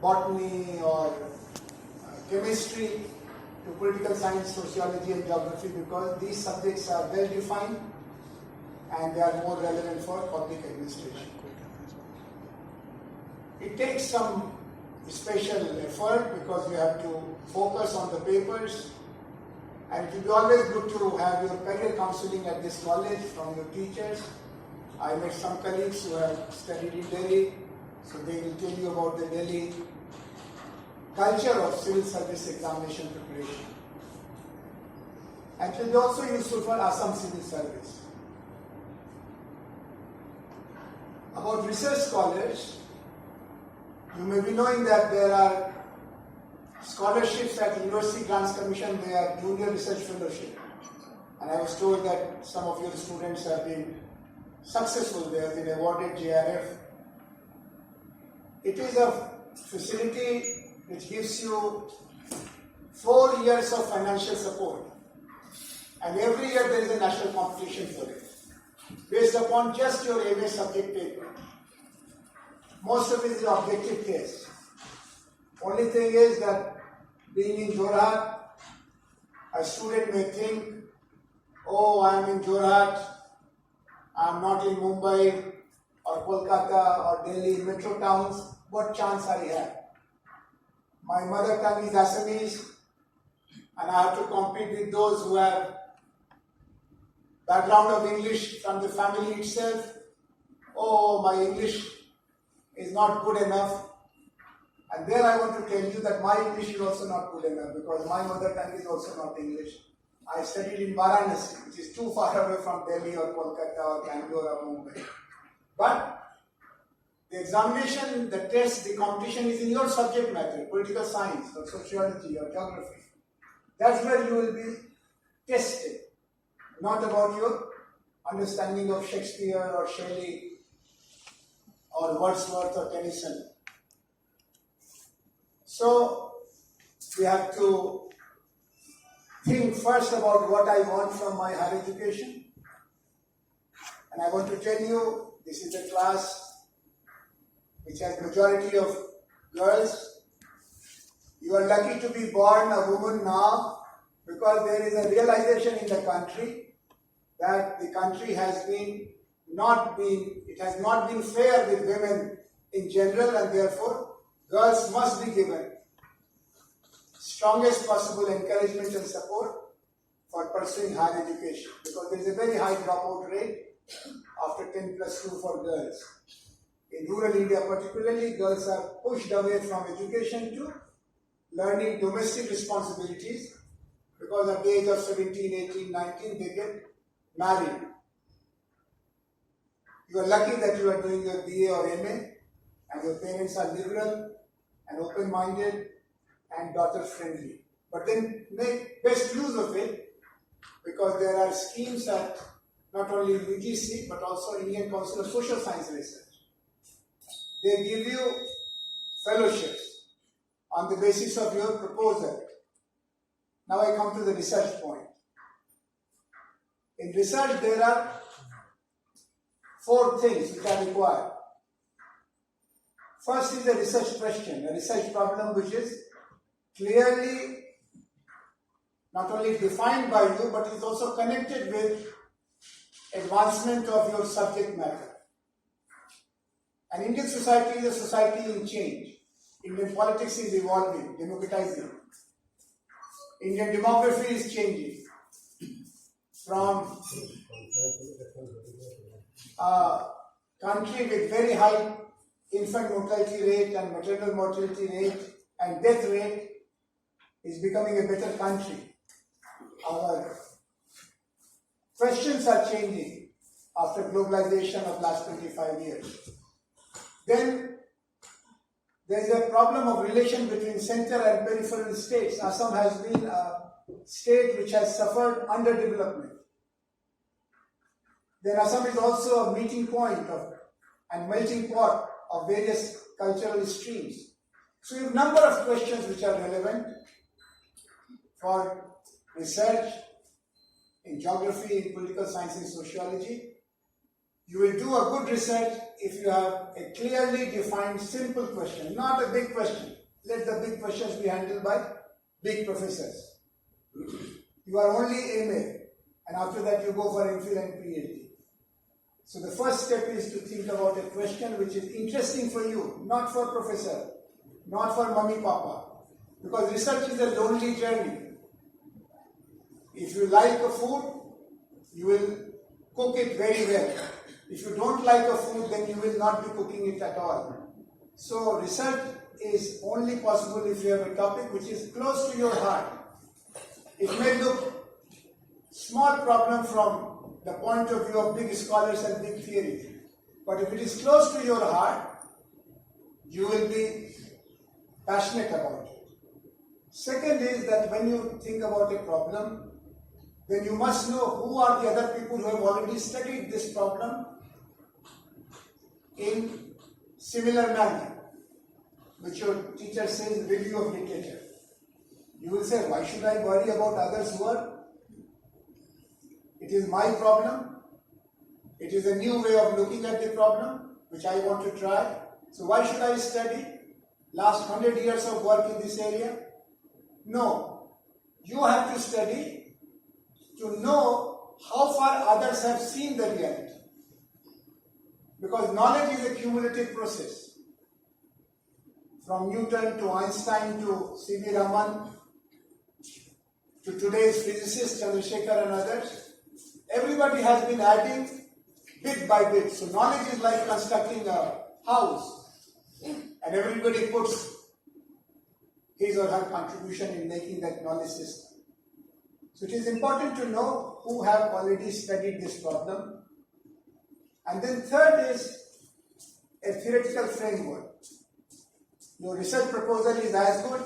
botany or chemistry to political science, sociology and geography, because these subjects are well defined and they are more relevant for public administration. It takes some special effort because you have to focus on the papers, and it will be always good to have your career counseling at this college from your teachers. I met some colleagues who have studied in Delhi, so they will tell you about the Delhi culture of civil service examination preparation. And it will be also useful for Assam civil service. About research scholars, you may be knowing that there are scholarships at University Grants Commission. They are junior research fellowship. And I was told that some of your students have been successful. They have been awarded JRF. It is a facility which gives you 4 years of financial support. And every year there is a national competition for it, based upon just your MA subject paper. Most of it is objective test. Only thing is that being in Jorhat, a student may think, oh, I am in Jorhat, I am not in Mumbai or Kolkata or Delhi, metro towns, what chance I have? My mother tongue is Assamese, and I have to compete with those who have background of English from the family itself. Oh, my English is not good enough. And there I want to tell you that my English is also not good enough, because my mother tongue is also not English. I studied in Varanasi, which is too far away from Delhi or Kolkata or Bangalore or Mumbai. But the examination, the test, the competition is in your subject matter, political science or sociology or geography. That's where you will be tested, not about your understanding of Shakespeare or Shelley or Wordsworth or Tennyson. So we have to think first about what I want from my higher education. And I want to tell you, this is a class which has majority of girls. You are lucky to be born a woman now, because there is a realization in the country that the country has not been fair with women in general, and therefore girls must be given strongest possible encouragement and support for pursuing higher education, because there is a very high dropout rate after 10+2 for girls. In rural India particularly, girls are pushed away from education to learning domestic responsibilities, because at the age of 17, 18, 19 they get married. You are lucky that you are doing your BA or MA and your parents are liberal and open-minded and daughter-friendly. But then make best use of it, because there are schemes at not only UGC but also Indian Council of Social Science Research. They give you fellowships on the basis of your proposal. Now I come to the research point. In research there are 4 things which are required. First is a research question, a research problem which is clearly not only defined by you, but is also connected with advancement of your subject matter. And Indian society is a society in change. Indian politics is evolving, democratizing. Indian demography is changing from a country with very high infant mortality rate and maternal mortality rate and death rate is becoming a better country. Our questions are changing after globalization of last 25 years. Then there is a problem of relation between center and peripheral states. Assam has been a state which has suffered underdevelopment. Then Assam is also a meeting point and melting pot of various cultural streams. So you have a number of questions which are relevant for research in geography, in political science, in sociology. You will do a good research if you have a clearly defined simple question, not a big question. Let the big questions be handled by big professors. You are only MA, and after that you go for MPhil and PhD. So the first step is to think about a question which is interesting for you, not for professor, not for mummy papa, because research is a lonely journey. If you like a food, you will cook it very well. If you don't like a food, then you will not be cooking it at all. So research is only possible if you have a topic which is close to your heart. It may look small problem from the point of view of big scholars and big theories, but if it is close to your heart, you will be passionate about it. Second is that when you think about a problem, then you must know who are the other people who have already studied this problem in similar manner, which your teacher says review of literature. You will say, why should I worry about others' work? It is my problem. It is a new way of looking at the problem, which I want to try. So why should I study last 100 years of work in this area? No. You have to study to know how far others have seen the reality. Because knowledge is a cumulative process. From Newton to Einstein to C.V. Raman to today's physicists, Chandrasekhar and others, everybody has been adding bit by bit. So knowledge is like constructing a house, and everybody puts his or her contribution in making that knowledge system. So it is important to know who have already studied this problem. And then third is a theoretical framework. Your research proposal is as good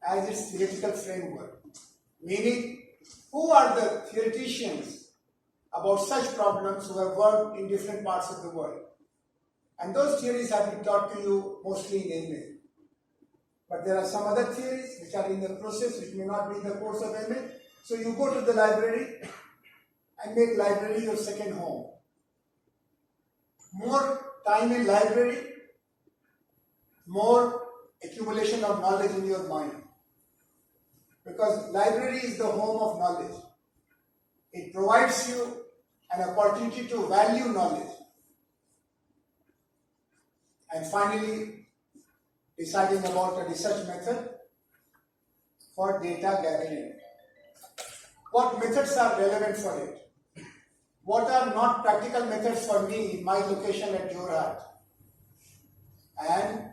as its theoretical framework. Meaning, who are the theoreticians about such problems who have worked in different parts of the world? And those theories have been taught to you mostly in MA. But there are some other theories which are in the process, which may not be in the course of MA. So you go to the library and make library your second home. More time in library, more accumulation of knowledge in your mind. Because library is the home of knowledge. It provides you an opportunity to value knowledge. And finally, deciding about a research method for data gathering. What methods are relevant for it? What are not practical methods for me in my location at Jawaharlal? And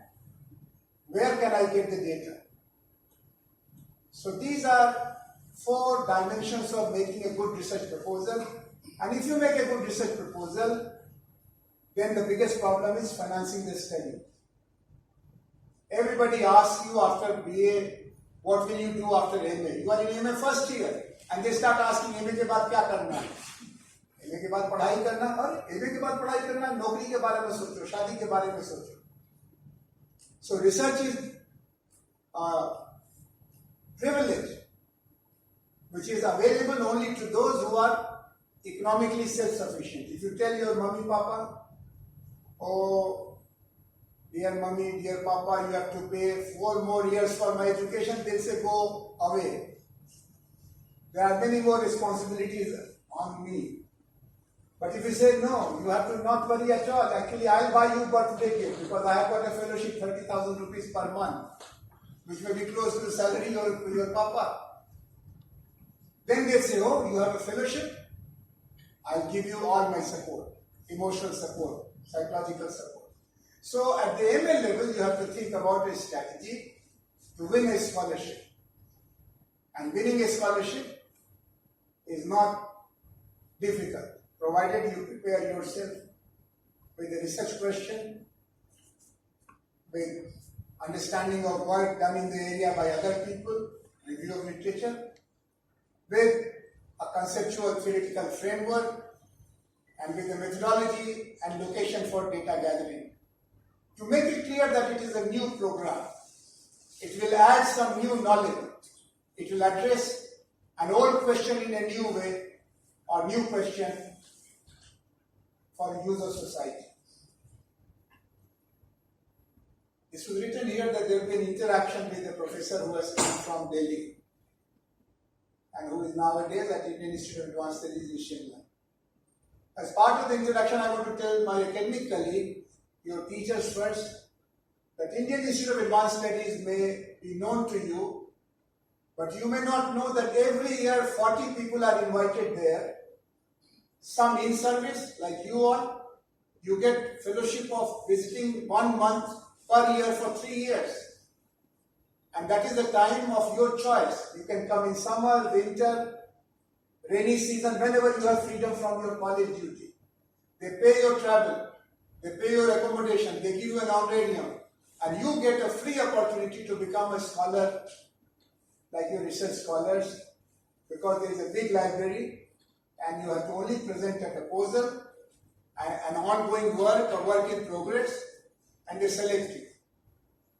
where can I get the data? So these are 4 dimensions of making a good research proposal. And if you make a good research proposal, then the biggest problem is financing the study. Everybody asks you after BA, what will you do after MA? You are in MA first year, and they start asking, MA के बाद क्या करना है? MA के बाद पढ़ाई करना, और MA के बाद पढ़ाई करना, नौकरी के बारे में सोचो, शादी के बारे में सोचो. So research is privilege, which is available only to those who are economically self-sufficient. If you tell your mummy, papa, oh, dear mummy, dear papa, you have to pay 4 more years for my education, they'll say, go away. There are many more responsibilities on me. But if you say, no, you have to not worry at all. Actually, I'll buy you birthday gift because I have got a fellowship, 30,000 rupees per month, which may be close to the salary of your papa. Then they say, oh, you have a fellowship? I'll give you all my support, emotional support, psychological support. So at the MA level, you have to think about a strategy to win a scholarship. And winning a scholarship is not difficult, provided you prepare yourself with a research question, with understanding of work done in the area by other people, review of literature, with a conceptual theoretical framework, and with a methodology and location for data gathering. To make it clear that it is a new program, it will add some new knowledge. It will address an old question in a new way, or new question for the use of society. This was written here that there will be an interaction with a professor who has come from Delhi and who is nowadays at Indian Institute of Advanced Studies in Shimla. As part of the introduction, I want to tell my academic colleague, your teachers first, that Indian Institute of Advanced Studies may be known to you, but you may not know that every year 40 people are invited there. Some in service, like you all, you get fellowship of visiting 1 month per year for 3 years. And that is the time of your choice. You can come in summer, winter, rainy season, whenever you have freedom from your college duty. They pay your travel, they pay your accommodation, they give you an honorarium, and you get a free opportunity to become a scholar like your research scholars, because there is a big library and you have to only present a proposal, an ongoing work, a work in progress, and they select you.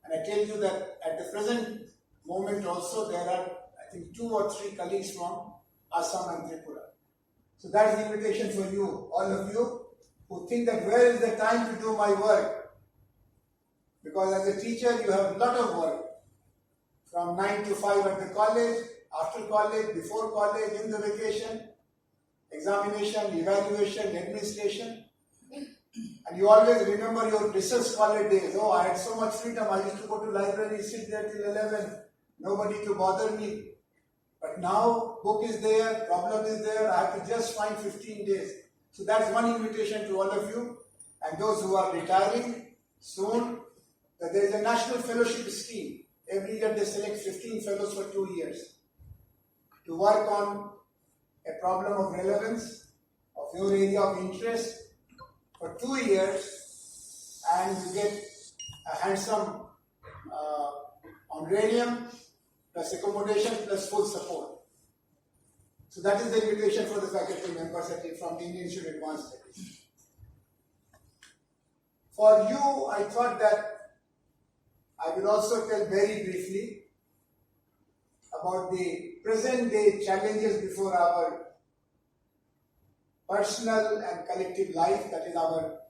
And I tell you that at the present moment also there are, I think, 2 or 3 colleagues from Assam and Tripura. So that is the invitation for you, all of you who think that where is the time to do my work? Because as a teacher you have a lot of work, from 9 to 5 at the college, after college, before college, in the vacation, examination, evaluation, administration. And you always remember your research scholar days. Oh, I had so much freedom. I used to go to library, sit there till 11. Nobody to bother me. But now, book is there, problem is there. I have to just find 15 days. So that's one invitation to all of you. And those who are retiring soon, that there is a national fellowship scheme. Every year they select 15 fellows for 2 years to work on a problem of relevance, of your area of interest, for 2 years, and you get a handsome honorarium plus accommodation plus full support. So that is the invitation for the faculty members from the Indian Institute of Advanced Studies. For you, I thought that I will also tell very briefly about the present day challenges before our personal and collective life, that is our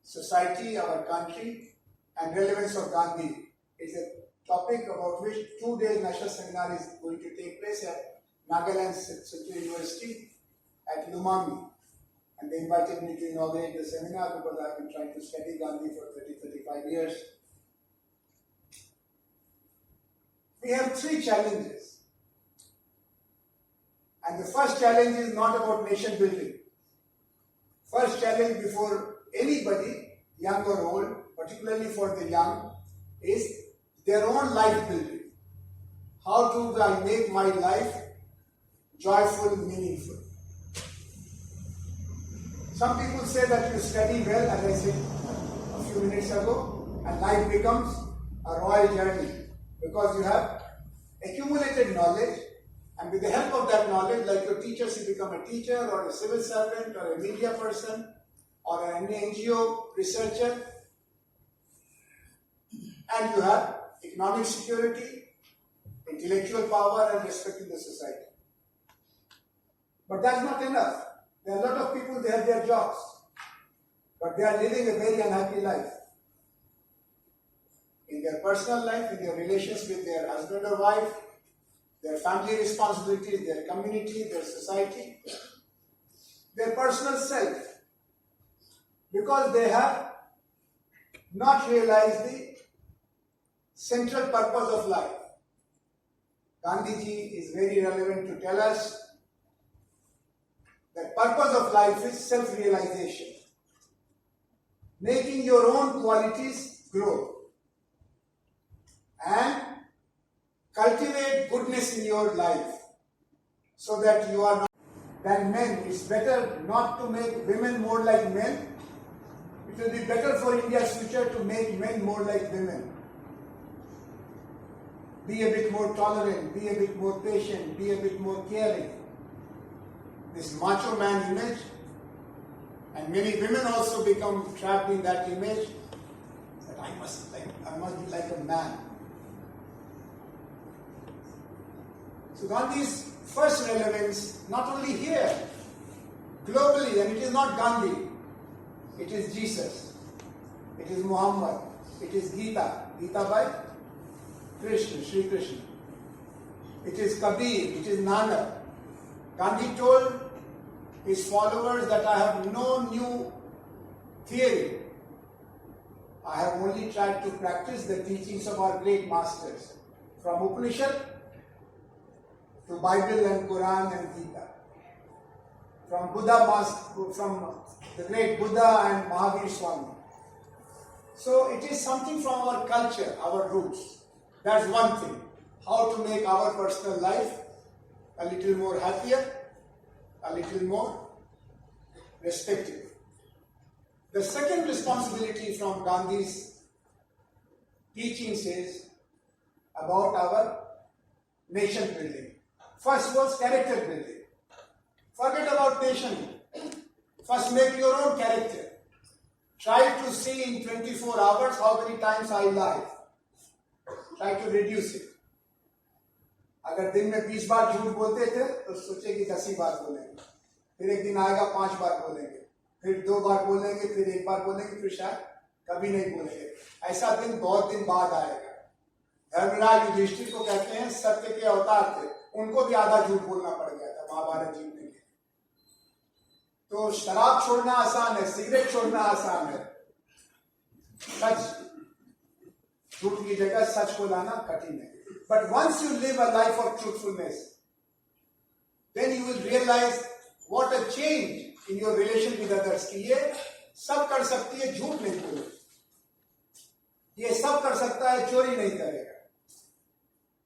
society, our country, and relevance of Gandhi. It's a topic about which 2 days national seminar is going to take place at Nagaland Central University at Lumami. And they invited me to inaugurate the seminar because I've been trying to study Gandhi for 30-35 years. We have 3 challenges. And the first challenge is not about nation building. First challenge before anybody, young or old, particularly for the young, is their own life building. How do I make my life joyful, meaningful? Some people say that you study well, as I said a few minutes ago, and life becomes a royal journey because you have accumulated knowledge, and with the help of that knowledge, like your teachers, you become a teacher or a civil servant or a media person or an NGO researcher, and you have economic security, intellectual power, and respect in the society. But that's not enough. There are a lot of people, they have their jobs, but they are living a very unhappy life. In their personal life, in their relations with their husband or wife, their family responsibilities, their community, their society, their personal self, because they have not realized the central purpose of life. Gandhiji is very relevant to tell us that purpose of life is self-realization, making your own qualities grow, and cultivate goodness in your life so that you are not than men. It's better not to make women more like men. It will be better for India's future to make men more like women. Be a bit more tolerant, be a bit more patient, be a bit more caring. This macho man image, and many women also become trapped in that image, that I must be like a man. So Gandhi's first relevance, not only here, globally, and it is not Gandhi, it is Jesus, it is Muhammad, it is Gita, Gita by Krishna, Sri Krishna. It is Kabir, it is Nanak. Gandhi told his followers that I have no new theory. I have only tried to practice the teachings of our great masters, from Upanishad to Bible and Quran and Gita, from from the great Buddha and Mahavir Swami. So it is something from our culture, our roots. That's one thing. How to make our personal life a little more happier, a little more respectable. The second responsibility from Gandhi's teachings is about our nation building. First was character building. Forget about nation. First make your own character. Try to see in 24 hours how many times I lie. Try to reduce it. अगर दिन में 20 बार झूठ बोलते थे तो सोचे कि 10 ही बार बोलेंगे, फिर एक दिन आएगा 5 बार बोलेंगे, फिर 2 बार बोलेंगे, फिर 1 बार बोलेंगे, फिर शायद कभी नहीं बोलेंगे. ऐसा दिन बहुत दिन बाद आएगा. धर्मराज युधिष्ठिर को कहते हैं सत्य के अवतार थे, उनको भी आधा झूठ बोलना पड़ गया था महाभारत जीतने के. तो शराब छोड़ना आसान है, सिगरेट छोड़ना आसान है, सच झूठ की जगह सच को लाना कठिन है. But once you live a life of truthfulness, then you will realize what a change in your relation with others. कि ये सब कर सकती है, झूठ नहीं बोले, ये सब कर सकता है, चोरी नहीं करेगा.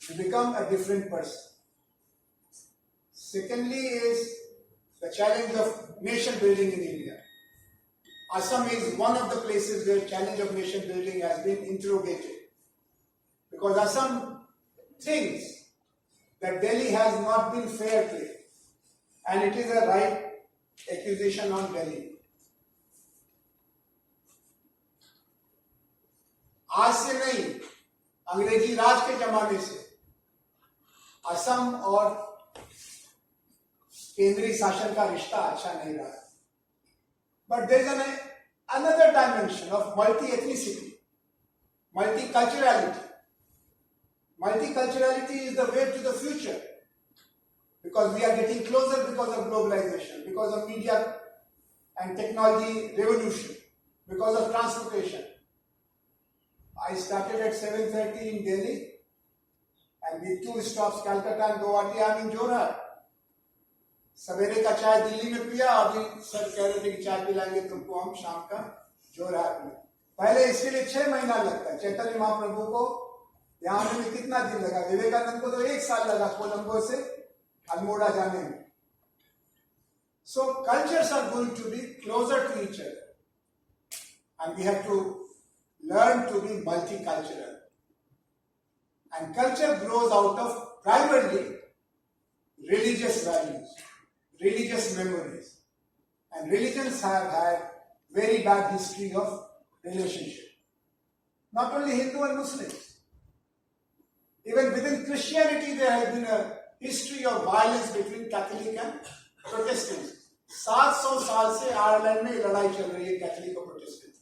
You become a different person. Secondly is the challenge of nation building in India. Assam is one of the places where challenge of nation building has been interrogated. Because Assam thinks that Delhi has not been fair play, and it is a right accusation on Delhi. आज से नहीं, अंग्रेजी राज के जमाने से असम और केंद्रीय शासन का रिश्ता अच्छा नहीं रहा. But there is another dimension of multi-ethnicity, multiculturality. Multiculturality is the way to the future, because we are getting closer because of globalization, because of media and technology revolution, because of transportation. I started at 7:30 in Delhi, and with 2 stops, Calcutta and Guwahati, I am in Jorhat. सवेरे का चाय दिल्ली में पिया, अभी sir कह रहे थे कि चाय पिलाएंगे तुमको हम शाम का जोरहाट में. पहले इसके लिए 6 महीना लगता है. चैतन्य महाप्रभु को यहाँ में कितना दिन लगा, विवेकानंद को तो 1 साल लगा कोलंबो से अल्मोड़ा जाने में. So cultures are going to be closer to each other, and we have to learn to be multicultural. And culture grows out of primarily religious values, religious memories, and religions have had very bad history of relationship. Not only Hindu and Muslims. Even within Christianity, there has been a history of violence between Catholic and Protestants. 700 साल से Ireland में लड़ाई चल रही है Catholic और Protestant.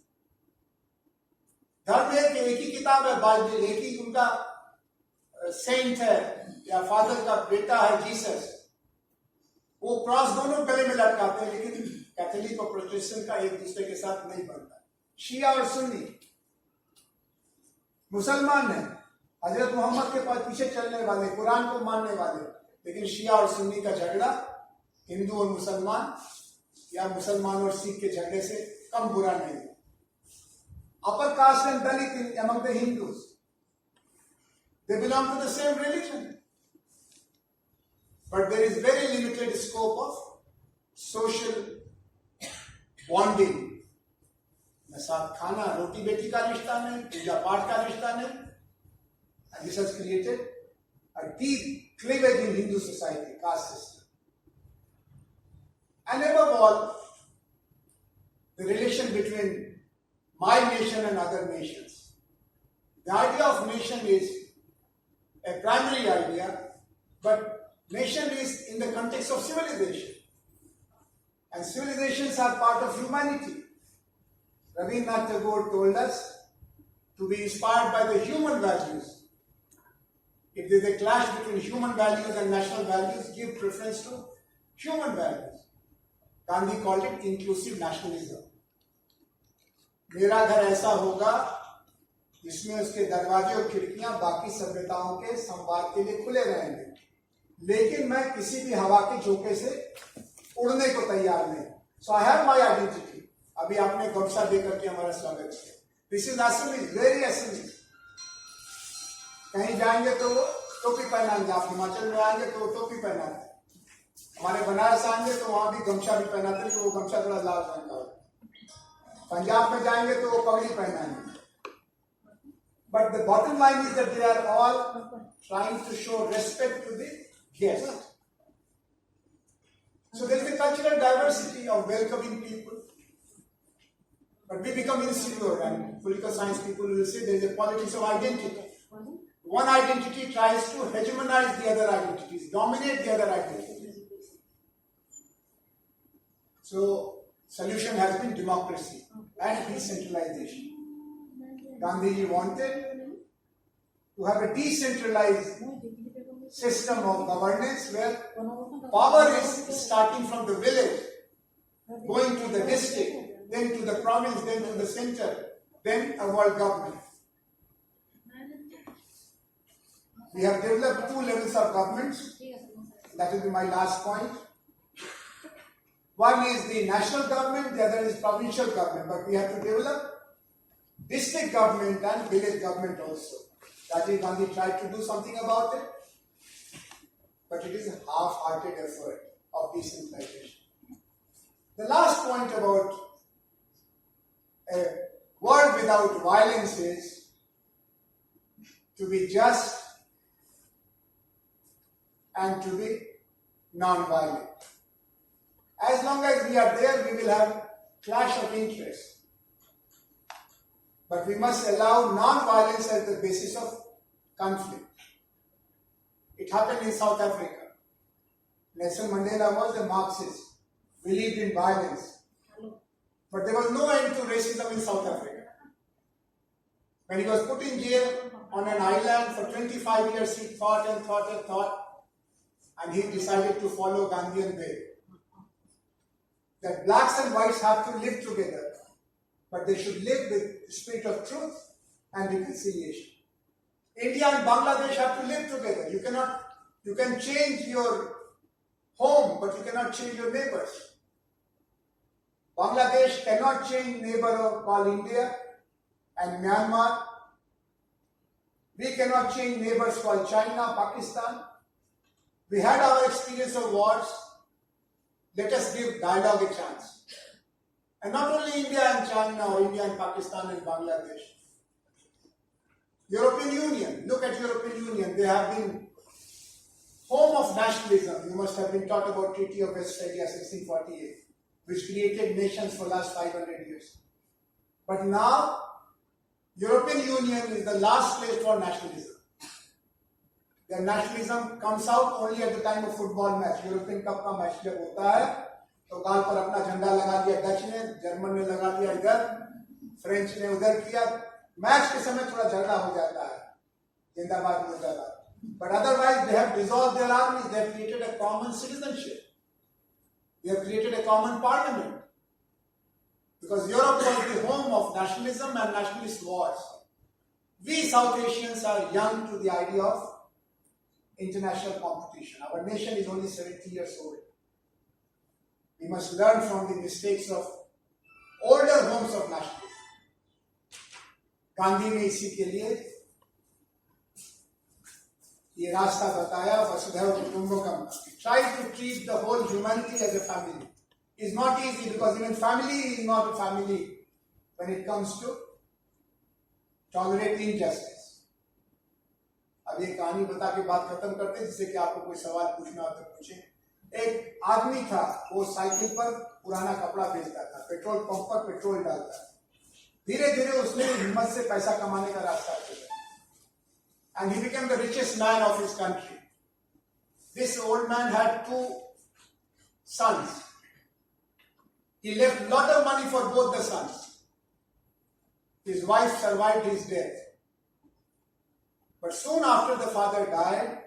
धर्म एक ही किताब है बाइबल, एक ही उनका सेंट है या फादर का बेटा है जीसस. वो क्रॉस दोनों गले में लटकाते हैं, लेकिन कैथोलिक और प्रोटेस्टेंट का एक दूसरे के साथ नहीं बनता. शिया और सुन्नी. मुसलमान है, हजरत मोहम्मद के पास पीछे चलने वाले, कुरान को मानने वाले, लेकिन शिया और सुन्नी का झगड़ा हिंदू और मुसलमान या मुसलमान और सिख के झगड़े से कम बुरा नहीं है. Upper caste and Dalit among the Hindus, they belong to the same religion, but there is very limited scope of social bonding. न साथ खाना रोटी बेटी का रिश्ता नहीं, पूजा पाठ का रिश्ता नहीं. And this has created a deep cleavage in Hindu society, caste system. And above all, the relation between my nation and other nations. The idea of nation is a primary idea, but nation is in the context of civilization. And civilizations are part of humanity. Rabindranath Tagore told us to be inspired by the human values. If there is a clash between human values and national values, give preference to human values. Gandhi called it inclusive nationalism. मेरा घर ऐसा होगा जिसमें उसके दरवाजे और खिड़कियां बाकी सभ्यताओं के संवाद के लिए खुले रहेंगे, लेकिन मैं किसी भी हवा के झोंके से उड़ने को तैयार नहीं. So I have my identity. अभी आपने गमछा देकर के हमारा स्वागत किया. This is Assamese, very Assamese. कहीं जाएंगे तो वो टोपी पहनाएंगे, आप हिमाचल में आएंगे तो वो टोपी पहनाते हैं, हमारे बनारस आएंगे तो वहां भी गमछा भी पहनाते हैं, वो गमछा थोड़ा लाल रंग का होता है. पंजाब में जाएंगे तो वो पगड़ी पहनाएंगे. But the bottom line is that they are all trying to show respect to the guest. So there is a cultural diversity of welcoming people. But we become insecure, and political science people will say there is a politics of identity. One identity tries to hegemonize the other identities, dominate the other identities. So solution has been democracy and decentralization. Gandhiji wanted to have a decentralized system of governance where power is starting from the village, going to the district, then to the province, then to the center, then a world government. We have developed two levels of governments. That will be my last point. One is the national government, the other is provincial government. But we have to develop district government and village government also. Rajiv Gandhi tried to do something about it, but it is a half-hearted effort of decentralization. The last point about a world without violence is to be just and to be non-violent. As long as we are there, we will have clash of interests. But we must allow non-violence as the basis of conflict. It happened in South Africa. Nelson Mandela was a Marxist, believed in violence. But there was no end to racism in South Africa. When he was put in jail on an island for 25 years, he thought and thought and thought, and he decided to follow Gandhian way. That blacks and whites have to live together, but they should live with the spirit of truth and reconciliation. India and Bangladesh have to live together. You can change your home, but you cannot change your neighbors. Bangladesh cannot change neighbor called India, and Myanmar. We cannot change neighbors called China, Pakistan. We had our experience of wars. Let us give dialogue a chance. And not only India and China or India and Pakistan and Bangladesh. European Union, look at European Union. They have been home of nationalism. You must have been taught about Treaty of Westphalia 1648, which created nations for the last 500 years. But now, European Union is the last place for nationalism. Their nationalism comes out only at the time of football match. European Cup का match जब होता है तो गाल पर अपना झंडा लगा दिया डच ने, जर्मन ने लगा दिया इधर, फ्रेंच ने उधर किया. मैच के समय थोड़ा झगड़ा हो जाता है, जिंदाबाद मुर्दाबाद. But otherwise they have dissolved their armies. They have created a common citizenship. They have created a common parliament. Because Europe was the home of nationalism and nationalist wars. We South Asians are young to the idea of international competition. Our nation is only 70 years old. We must learn from the mistakes of older homes of nationalism. Gandhi ने इसी के लिए ये रास्ता बताया, वसुधैव कुटुंबकम. Try to treat the whole humanity as a family. It's not easy because even family is not a family when it comes to tolerate injustice. अब ये कहानी बता के बात खत्म करते हैं, जिससे कि आपको कोई सवाल पूछना हो तो पूछें. एक आदमी था, वो साइकिल पर पुराना कपड़ा बेचता था, पेट्रोल पंप पर पेट्रोल डालता था. धीरे धीरे उसने हिम्मत से पैसा कमाने का रास्ता खोजा, and he became the richest man of his country. This old man had 2 sons. He left a lot of money for both the sons. His wife survived his death. But soon after the father died,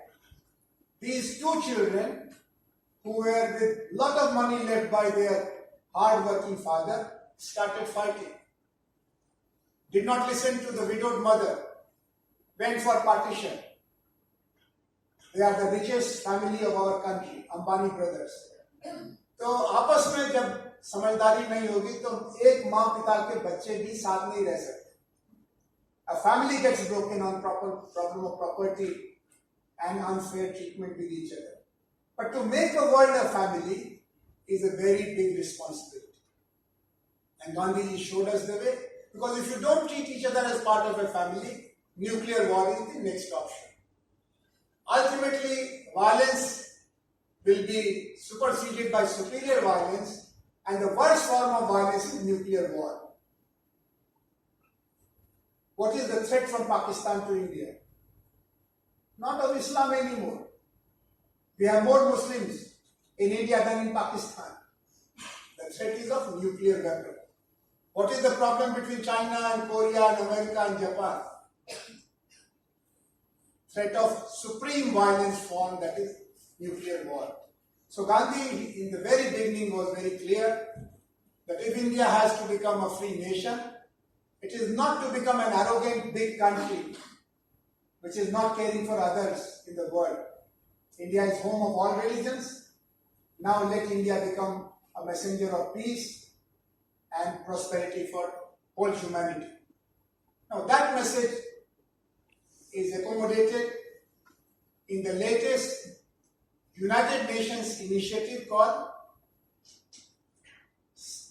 these two children, who were with lot of money left by their hard-working father, started fighting. Did not listen to the widowed mother, went for partition. They are the richest family of our country, Ambani brothers. तो आपस में जब समझदारी नहीं होगी तो एक माँ पिता के बच्चे भी साथ नहीं रह सकते. A family gets broken on problem of property and unfair treatment with each other. But to make a world a family is a very big responsibility. And Gandhi showed us the way. Because if you don't treat each other as part of a family, nuclear war is the next option. Ultimately, violence will be superseded by superior violence, and the worst form of violence is nuclear war. What is the threat from Pakistan to India? Not of Islam anymore. We have more Muslims in India than in Pakistan. The threat is of nuclear weapon. What is the problem between China and Korea and America and Japan? Threat of supreme violence form, that is nuclear war. So Gandhi in the very beginning was very clear that if India has to become a free nation, it is not to become an arrogant big country which is not caring for others in the world. India is home of all religions. Now let India become a messenger of peace and prosperity for whole humanity. Now that message is accommodated in the latest United Nations initiative called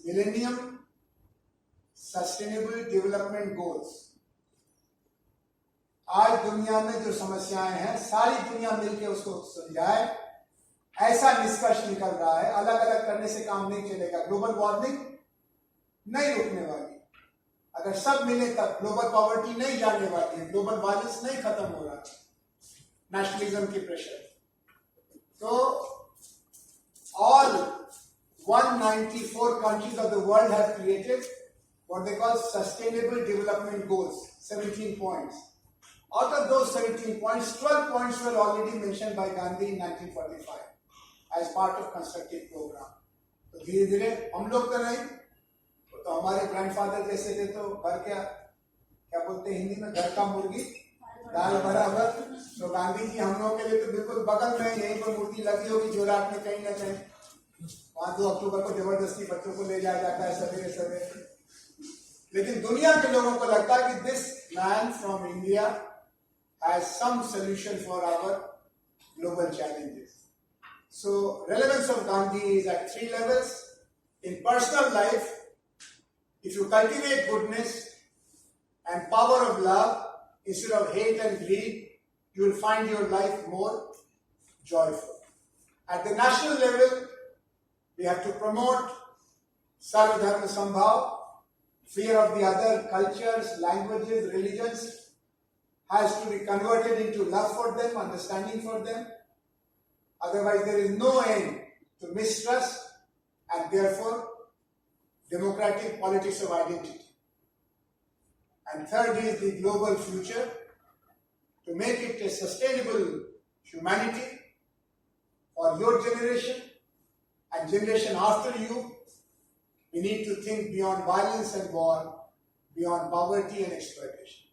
Millennium Sustainable Development Goals. आज दुनिया में जो समस्याएं हैं सारी दुनिया मिलकर उसको सुलझाए, ऐसा निष्कर्ष निकल रहा है. अलग अलग करने से काम नहीं चलेगा. ग्लोबल वार्मिंग नहीं रुकने वाली. अगर सब मिले तब ग्लोबल पॉवर्टी नहीं जाने वाली है. ग्लोबल वायलेंस नहीं खत्म हो रहा. नेशनलिज्म की प्रेशर. तो all 194 countries of the world have created what they call Sustainable Development Goals, 17 points. Out of those 17 points, 12 points were already mentioned by Gandhi in 1945 as part of constructive program. तो धीरे धीरे हम लोग तो नहीं, तो हमारे ग्रैंडफादर जैसे थे तो घर क्या बोलते हैं हिंदी में, घर का मुर्गी दाल बराबर. तो गांधी जी हम लोगों के लिए तो बिल्कुल बगल में यहीं पर मूर्ति लगी होगी जोराट में कहीं ना कहीं. वहां 2 अक्टूबर को जबरदस्ती बच्चों को ले जाया जाता है सवेरे सवेरे. लेकिन दुनिया के लोगों को लगता है कि this man from India has some solution for our global challenges. So relevance of Gandhi is at 3 levels. In personal life, if you cultivate goodness and power of love instead of hate and greed, you will find your life more joyful. At the national level, we have to promote Sarva Dharma Sambhav, fear of the other cultures, languages, religions, has to be converted into love for them, understanding for them. Otherwise, there is no end to mistrust and therefore democratic politics of identity. And third is the global future. To make it a sustainable humanity for your generation and generation after you, we need to think beyond violence and war, beyond poverty and exploitation.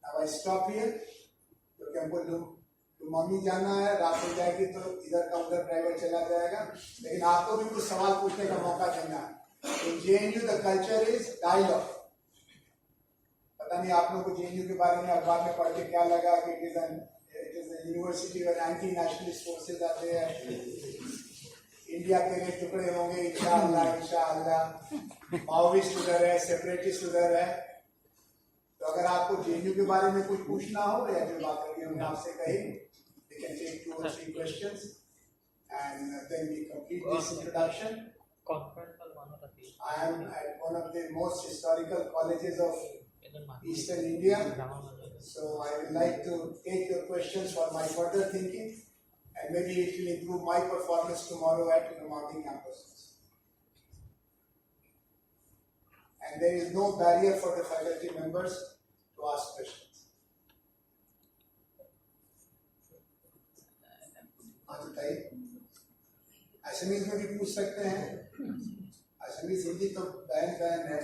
Now I stop here. क्योंकि हमको mummy जाना है, रात हो जाएगी तो इधर का उधर ड्राइवर चला जाएगा. लेकिन आपको भी कुछ सवाल पूछने का मौका देना है. In JNU the culture is dialogue. पता नहीं आप लोगों को JNU के बारे में अखबार में पढ़ के क्या लगा कि it is a university where anti-nationalist forces are there. India के टुकड़े होंगे इंशाअल्लाह इंशाअल्लाह. माओविस्ट उधर है, सेपरेटिस्ट उधर है. तो अगर आपको JNU के बारे में कुछ पूछना हो या जो बात अभी हमने आपसे कही, we can take 2 or 3 questions and then we complete this introduction. I am at one of the most historical colleges of Eastern India, so I would like to take your questions for my further thinking and maybe it will improve my performance tomorrow at the morning campus. and there is no barrier for the faculty members to ask questions. Assamese में भी पूछ सकते हैं, Assamese Hindi तो बहन है,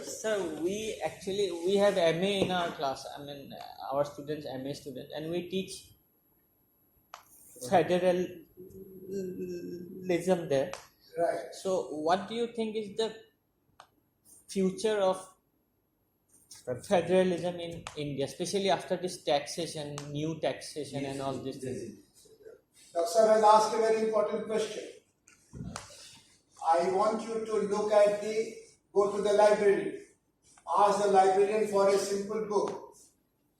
Sir, we have MA in our class. I mean, our students, MA students, and we teach federalism there. Right. So, what do you think is the future of federalism in India, especially after this taxation, new taxation, and all these things? Sir has asked a very important question. I want you to look at go to the library, ask the librarian for a simple book.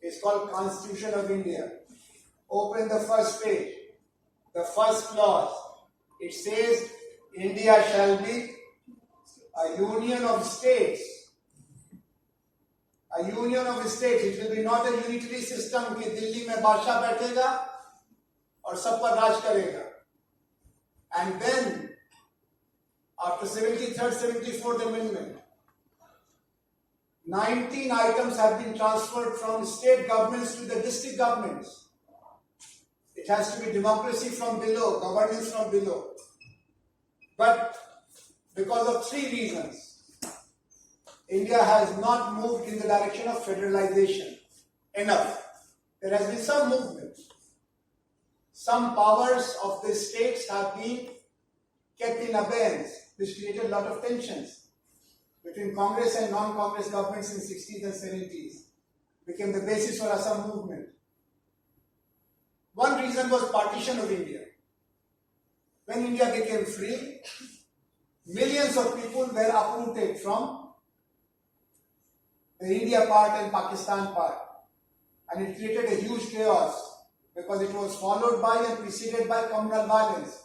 It's called Constitution of India. Open the first page, the first clause. It says, India shall be a union of states. A union of states. It will be not a unitary system कि दिल्ली में बादशाह बैठेगा और सब पर राज करेगा. And then, after 73rd, 74th Amendment, 19 items have been transferred from state governments to the district governments. It has to be democracy from below, governance from below. But because of 3 reasons, India has not moved in the direction of federalization enough. There has been some movement. Some powers of the states have been kept in abeyance, which created a lot of tensions between Congress and non-Congress governments in 60s and 70s. Became the basis for Assam movement. One reason was partition of India. When India became free, millions of people were uprooted from the India part and Pakistan part. And it created a huge chaos because it was followed by and preceded by communal violence.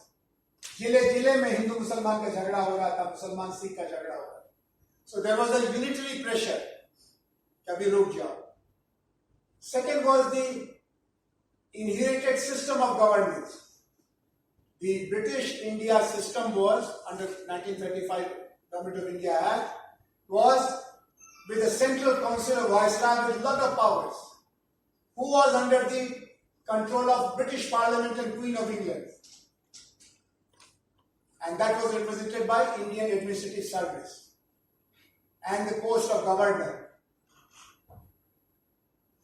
जिले में हिंदू मुसलमान का झगड़ा हो रहा था, मुसलमान सिख का झगड़ा हो रहा था. So there was a unitary pressure कि अभी रुक जाओ. Second was the inherited system of governance. The British India system was, under 1935 Government of India Act, was with a central council of viceroy with a lot of powers, who was under the control of British Parliament and Queen of England. And that was represented by Indian Administrative Service and the post of governor.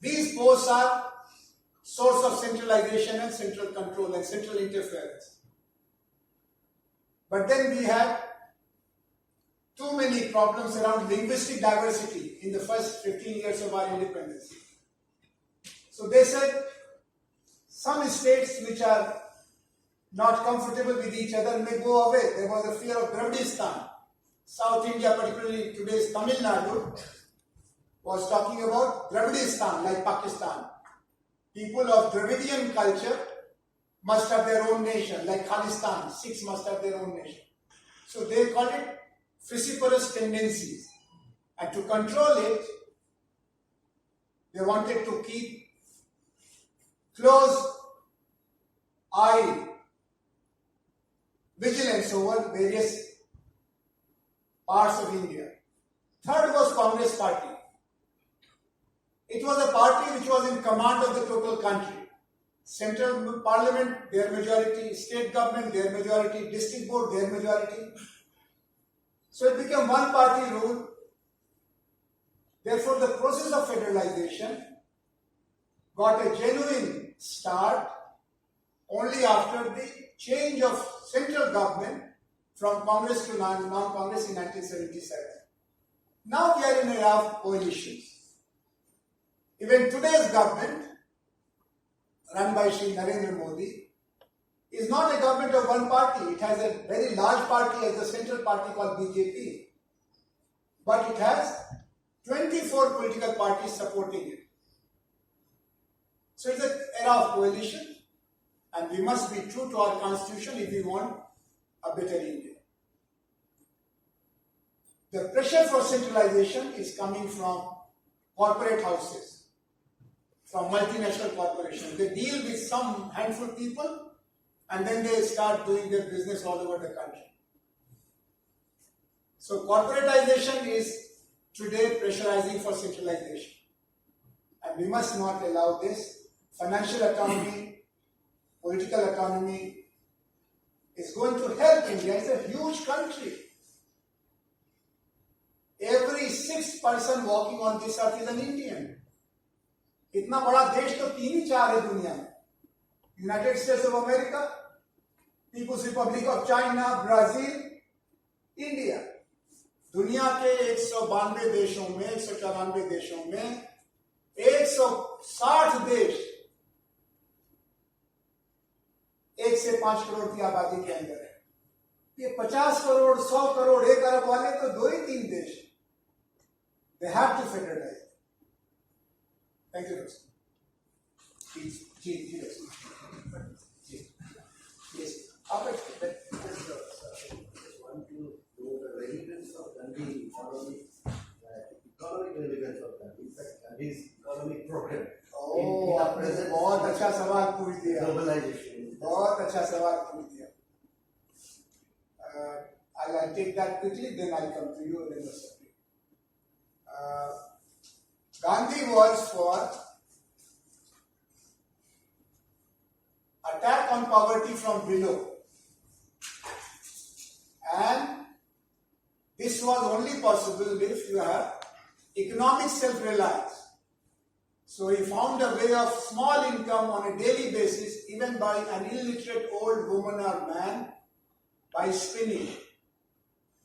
These posts are source of centralization and central control and central interference. But then we had too many problems around linguistic diversity in the first 15 years of our independence. So they said some states which are not comfortable with each other may go away. There was a fear of Dravidistan. South India, particularly today's Tamil Nadu, was talking about Dravidistan, like Pakistan. People of Dravidian culture must have their own nation, like Khalistan. Sikhs must have their own nation. So they called it vociferous tendencies. And to control it, they wanted to keep close eye vigilance over various parts of India. Third was Congress party. It was a party which was in command of the total country. Central parliament, their majority, state government, their majority, district board, their majority. So it became one party rule. Therefore, the process of federalization got a genuine start only after the change of central government from Congress to non-Congress in 1977. Now we are in an era of coalitions. Even today's government, run by Shri Narendra Modi, is not a government of one party. It has a very large party as the central party called BJP. But it has 24 political parties supporting it. So it's an era of coalition, and we must be true to our constitution if we want a better India. The pressure for centralization is coming from corporate houses, from multinational corporations. They deal with some handful of people and then they start doing their business all over the country. So corporatization is today pressurizing for centralization. And we must not allow this. Financial autonomy, political autonomy is going to help India. It's a huge country. Every sixth person walking on this earth is an Indian. इतना बड़ा देश तो 3 ही 4 है दुनिया में. United States of America, People's Republic of China, Brazil, India. दुनिया के 192 देशों में, 194 देशों में 160 देश 1 से 5 करोड़ की आबादी के अंदर है. ये 50 करोड़, 100 करोड़, 1 अरब वाले तो 2 ही 3 देश. They have to federalize. Thank you, Doctor. Yes. I want to know the relevance of Gandhi economic relevance of Gandhi. In fact, Gandhi's economic program. आपने बहुत अच्छा सवाल पूछ दिया. Globalization. बहुत अच्छा सवाल पूछ दिया. I'll take that quickly, then I'll come to you in the subject. Gandhi was for attack on poverty from below, and this was only possible if you have economic self-reliance. So he found a way of small income on a daily basis, even by an illiterate old woman or man, by spinning.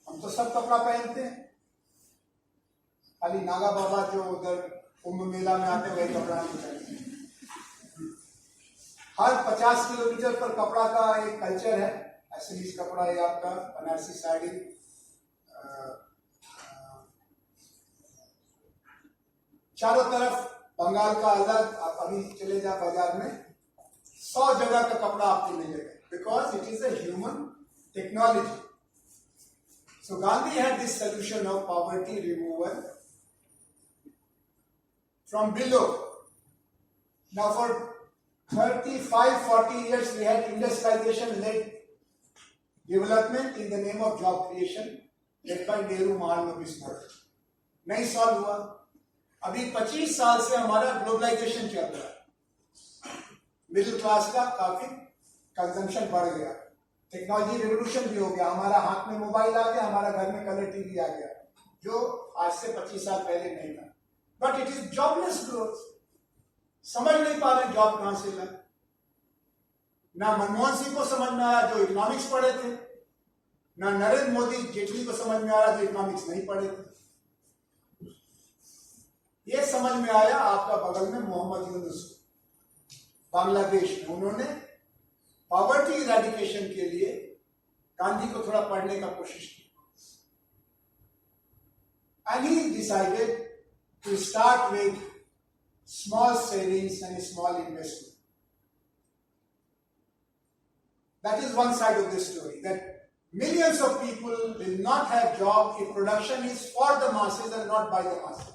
हम तो सब कपड़ा पहनते हैं, खाली नागा बाबा जो उधर कुंभ मेला में आते वही कपड़ा नहीं पहनते. हर 50 किलोमीटर पर कपड़ा का एक कल्चर है. एसलीस कपड़ा है आपका, बनारसी साड़ी, चारों तरफ बंगाल का अलग. आप अभी चले जा बाजार में 100 जगह का कपड़ा आपको मिलेगा, because it is a human technology. So Gandhi had this solution of poverty removal from below. Now for 35-40 years we had industrialization-led development in the name of job creation led by Nehru Mahalanobis model. नहीं solve हुआ. अभी 25 साल से हमारा globalisation चल रहा है. Middle class का काफी कंजम्पशन बढ़ गया. टेक्नोलॉजी रेवोल्यूशन भी हो गया. हमारा हाथ में मोबाइल आ गया, हमारा घर में कलर टीवी आ गया, जो आज से 25 साल पहले नहीं था. But it is jobless growth. समझ नहीं पा रहे जॉब कहां से लाए. ना मनमोहन सिंह को समझ में आया जो इकोनॉमिक्स पढ़े थे, ना नरेंद्र मोदी जेटली को समझ में आ रहा जो इकोनॉमिक्स नहीं पढ़े थे. ये समझ में आया आपका बगल में मोहम्मद यूनुस बांग्लादेश में. उन्होंने पॉवर्टी इरेडिकेशन के लिए गांधी को थोड़ा पढ़ने का कोशिश की. And he decided to start with small savings and small investment. That is one side of the story, that millions of people will not have job if production is for the masses and not by the masses.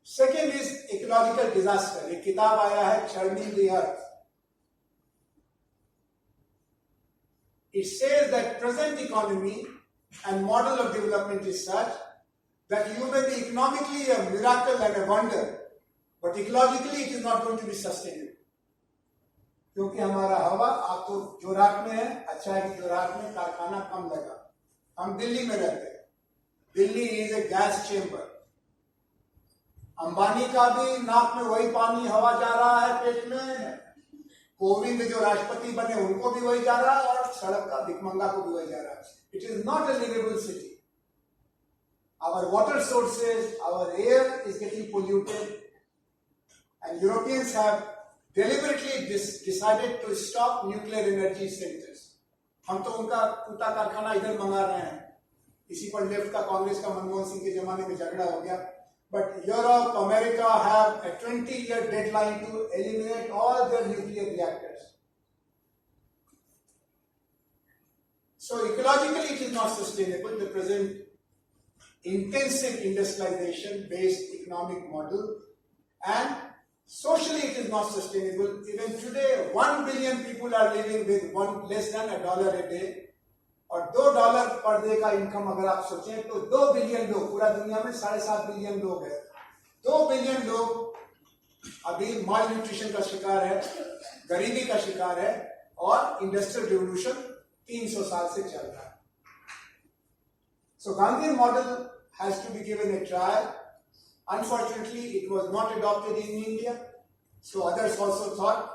Second is ecological disaster. एक किताब आया है Churning the Earth. It says that present economy and model of development is such that you may be economically a miracle and a wonder, but ecologically it is not going to be sustainable. क्योंकि हमारा हवा, आप तो जोरहाट में है, अच्छा है कि जोरहाट में कारखाना कम लगा. हम दिल्ली में रहते हैं. Delhi is a gas chamber. Ambani का भी नाक में वही पानी हवा जा रहा है पेट में. कोविंद जो राष्ट्रपति बने उनको भी वही जा रहा है, और सड़क का भिखमंगा को भी वही जा रहा है. It is not a livable city. Our water sources, our air is getting polluted, and Europeans have deliberately decided to stop nuclear energy centers. हम तो उनका टूटा कारखाना इधर मंगा रहे हैं. इसी पर लेफ्ट का, कांग्रेस का, मनमोहन सिंह के जमाने में झगड़ा हो गया. But Europe, America have a 20-year deadline to eliminate all their nuclear reactors. So ecologically it is not sustainable. The present intensive industrialization based economic model, and Socially, it is not sustainable. Even today, 1 billion people are living with less than $1 a day. और $2 per day का income अगर आप सोचें तो 2 billion लोग, पूरा दुनिया में 7.5 बिलियन लोग हैं, 2 बिलियन लोग अभी माल न्यूट्रिशन का शिकार है, गरीबी का शिकार है, और इंडस्ट्रियल रिवोल्यूशन 300 साल से चल रहा है. So Gandhi model has to be given a trial. Unfortunately, it was not adopted in India. So others also thought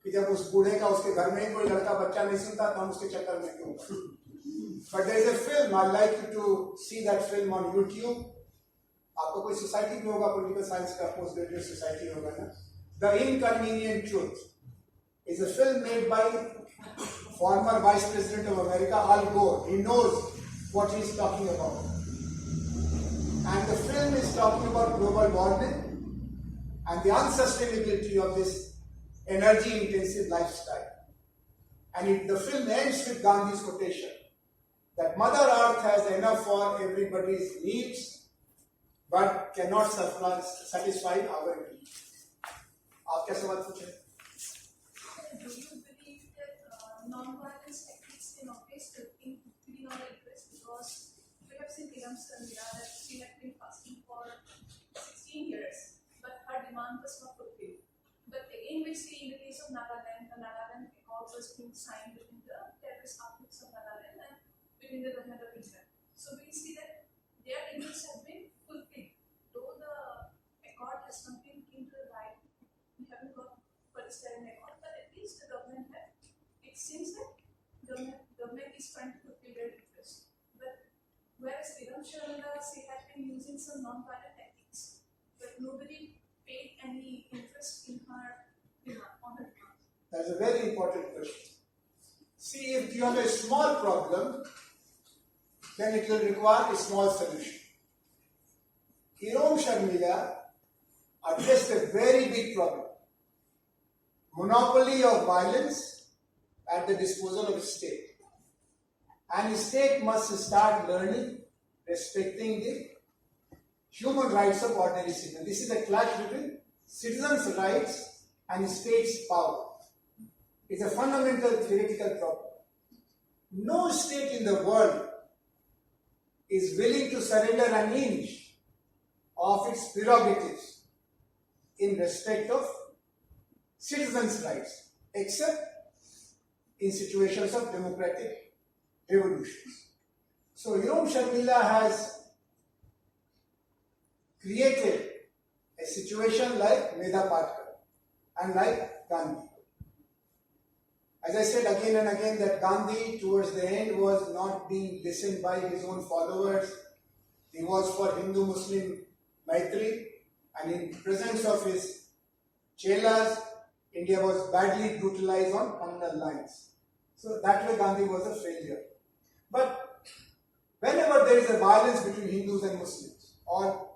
कि जब उस बूढ़े का उसके घर में ही कोई लड़का बच्चा नहीं सुनता तो हम उसके चक्कर में क्यों. But there is a film, I'd like you to see that film on YouTube. आपको कोई सोसाइटी में होगा, पॉलिटिकल साइंस का पोस्ट ग्रेजुएट सोसाइटी होगा ना. The Inconvenient Truth is a film made by former Vice President of America, Al Gore. He knows what he is talking about. And the film is talking about global warming and the unsustainability of this energy-intensive lifestyle. And the film ends with Gandhi's quotation that Mother Earth has enough for everybody's needs but cannot satisfy our needs. आप क्या सवाल पूछे? Do you believe that non-violence tactics can always help in fulfilling our interests? Because we have seen Idam Sandhya that she had been fasting for 16 years, but her demand was not fulfilled. But again, we see in the case of Nagaland, the Nagaland Accord was being signed between the terrorist outfits of Nagaland and between the government of Israel. So we see that their demands have been fulfilled. Though the accord has not been into the light, we haven't got Palestinian accord, but at least the government had, it seems that government is trying to fulfill their interest. But whereas Idam Sharmila, she had been using some non-violent tactics, but nobody paid any interest in her demand, on her demand. That's a very important question. See, if you have a small problem, then it will require a small solution. Idam Sharmila addressed a very big problem. Monopoly of violence at the disposal of the state. And the state must start learning, respecting the human rights of ordinary citizens. This is a clash between citizens' rights and the state's power. It's a fundamental theoretical problem. No state in the world is willing to surrender an inch of its prerogatives in respect of citizens' rights, except in situations of democratic revolutions. So Idam Sharmila has created a situation like Medha Patkar and like Gandhi. As I said again and again that Gandhi towards the end was not being listened by his own followers. He was for Hindu-Muslim Maitri, and in presence of his chelas, India was badly brutalized on communal lines. So that way Gandhi was a failure. But whenever there is a violence between Hindus and Muslims or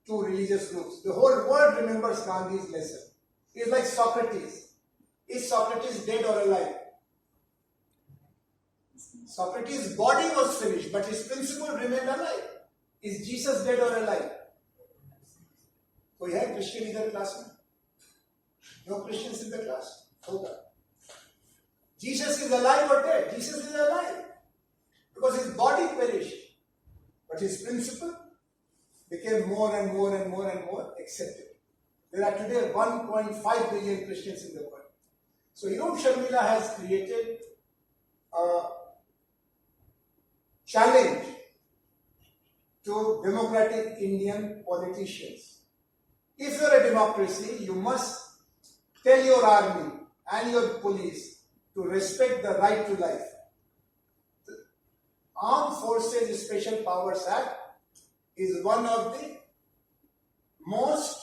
two religious groups, the whole world remembers Gandhi's lesson. It's like Socrates. Is Socrates dead or alive? Socrates' body was finished, but his principle remained alive. Is Jesus dead or alive? कोई है Christian इधर class में? No Christians in the class? होगा. Jesus is alive or dead? Jesus is alive. Because his body perished. But his principle became more and more and more and more accepted. There are today 1.5 billion Christians in the world. So Idam Sharmila has created a challenge to democratic Indian politicians. If you are a democracy, you must tell your army and your police to respect the right to life. The Armed Forces Special Powers Act is one of the most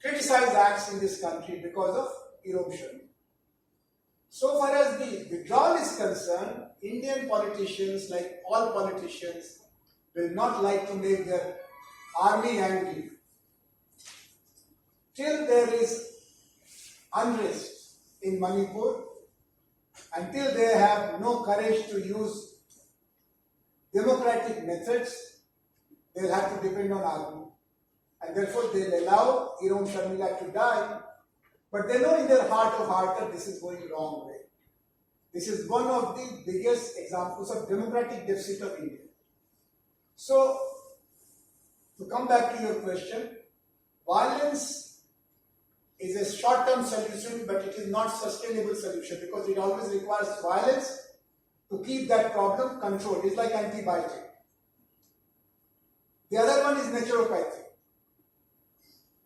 criticized acts in this country because of erosion. So far as the withdrawal is concerned, Indian politicians, like all politicians, will not like to make their army angry. Till there is unrest in Manipur, until they have no courage to use democratic methods, they will have to depend on army. and therefore they'll allow Irom Sharmila to die, but they know in their heart of heart that this is going wrong way. This is one of the biggest examples of democratic deficit of India. So, to come back to your question, violence is a short-term solution, but it is not sustainable solution because it always requires violence to keep that problem controlled. It's like antibiotic. The other one is naturopathy.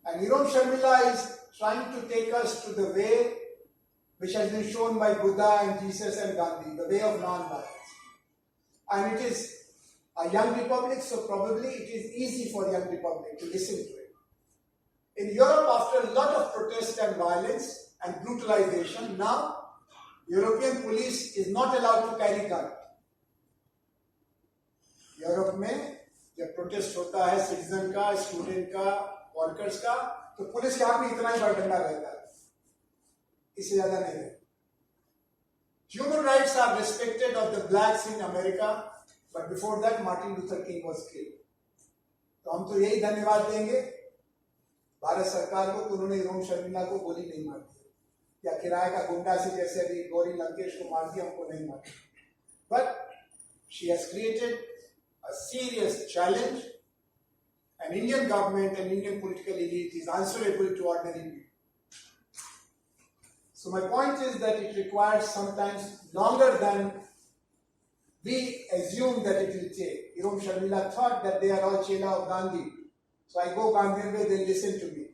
And Irom Sharmila is trying to take us to the way which has been shown by Buddha and Jesus and Gandhi, the way of non-violence. And it is a young republic, so probably it is easy for young republic to listen to it. In Europe, after a lot of protest and violence and brutalization, now European police is not allowed to carry gun. Europe में जब protest होता है citizen का, student का, workers का, तो police के हाथ में इतना ही बड़ा डंडा रहता है, इससे ज्यादा नहीं है. Human rights are respected of the blacks in America, but before that Martin Luther King was killed. तो हम तो यही धन्यवाद देंगे भारत सरकार को कि उन्होंने इरोम शर्मिला को गोली नहीं मार दी, या किराए का गुंडा से जैसे अभी गौरी लंकेश को मार दिया, हमको नहीं मार दिया. But she has created a serious challenge, and Indian government and Indian political elite is answerable to ordinary people. So my point is that it requires sometimes longer than we assume that it will take. Irom Sharmila thought that they are all chela of Gandhi. So I go Gandhi way, they listen to me.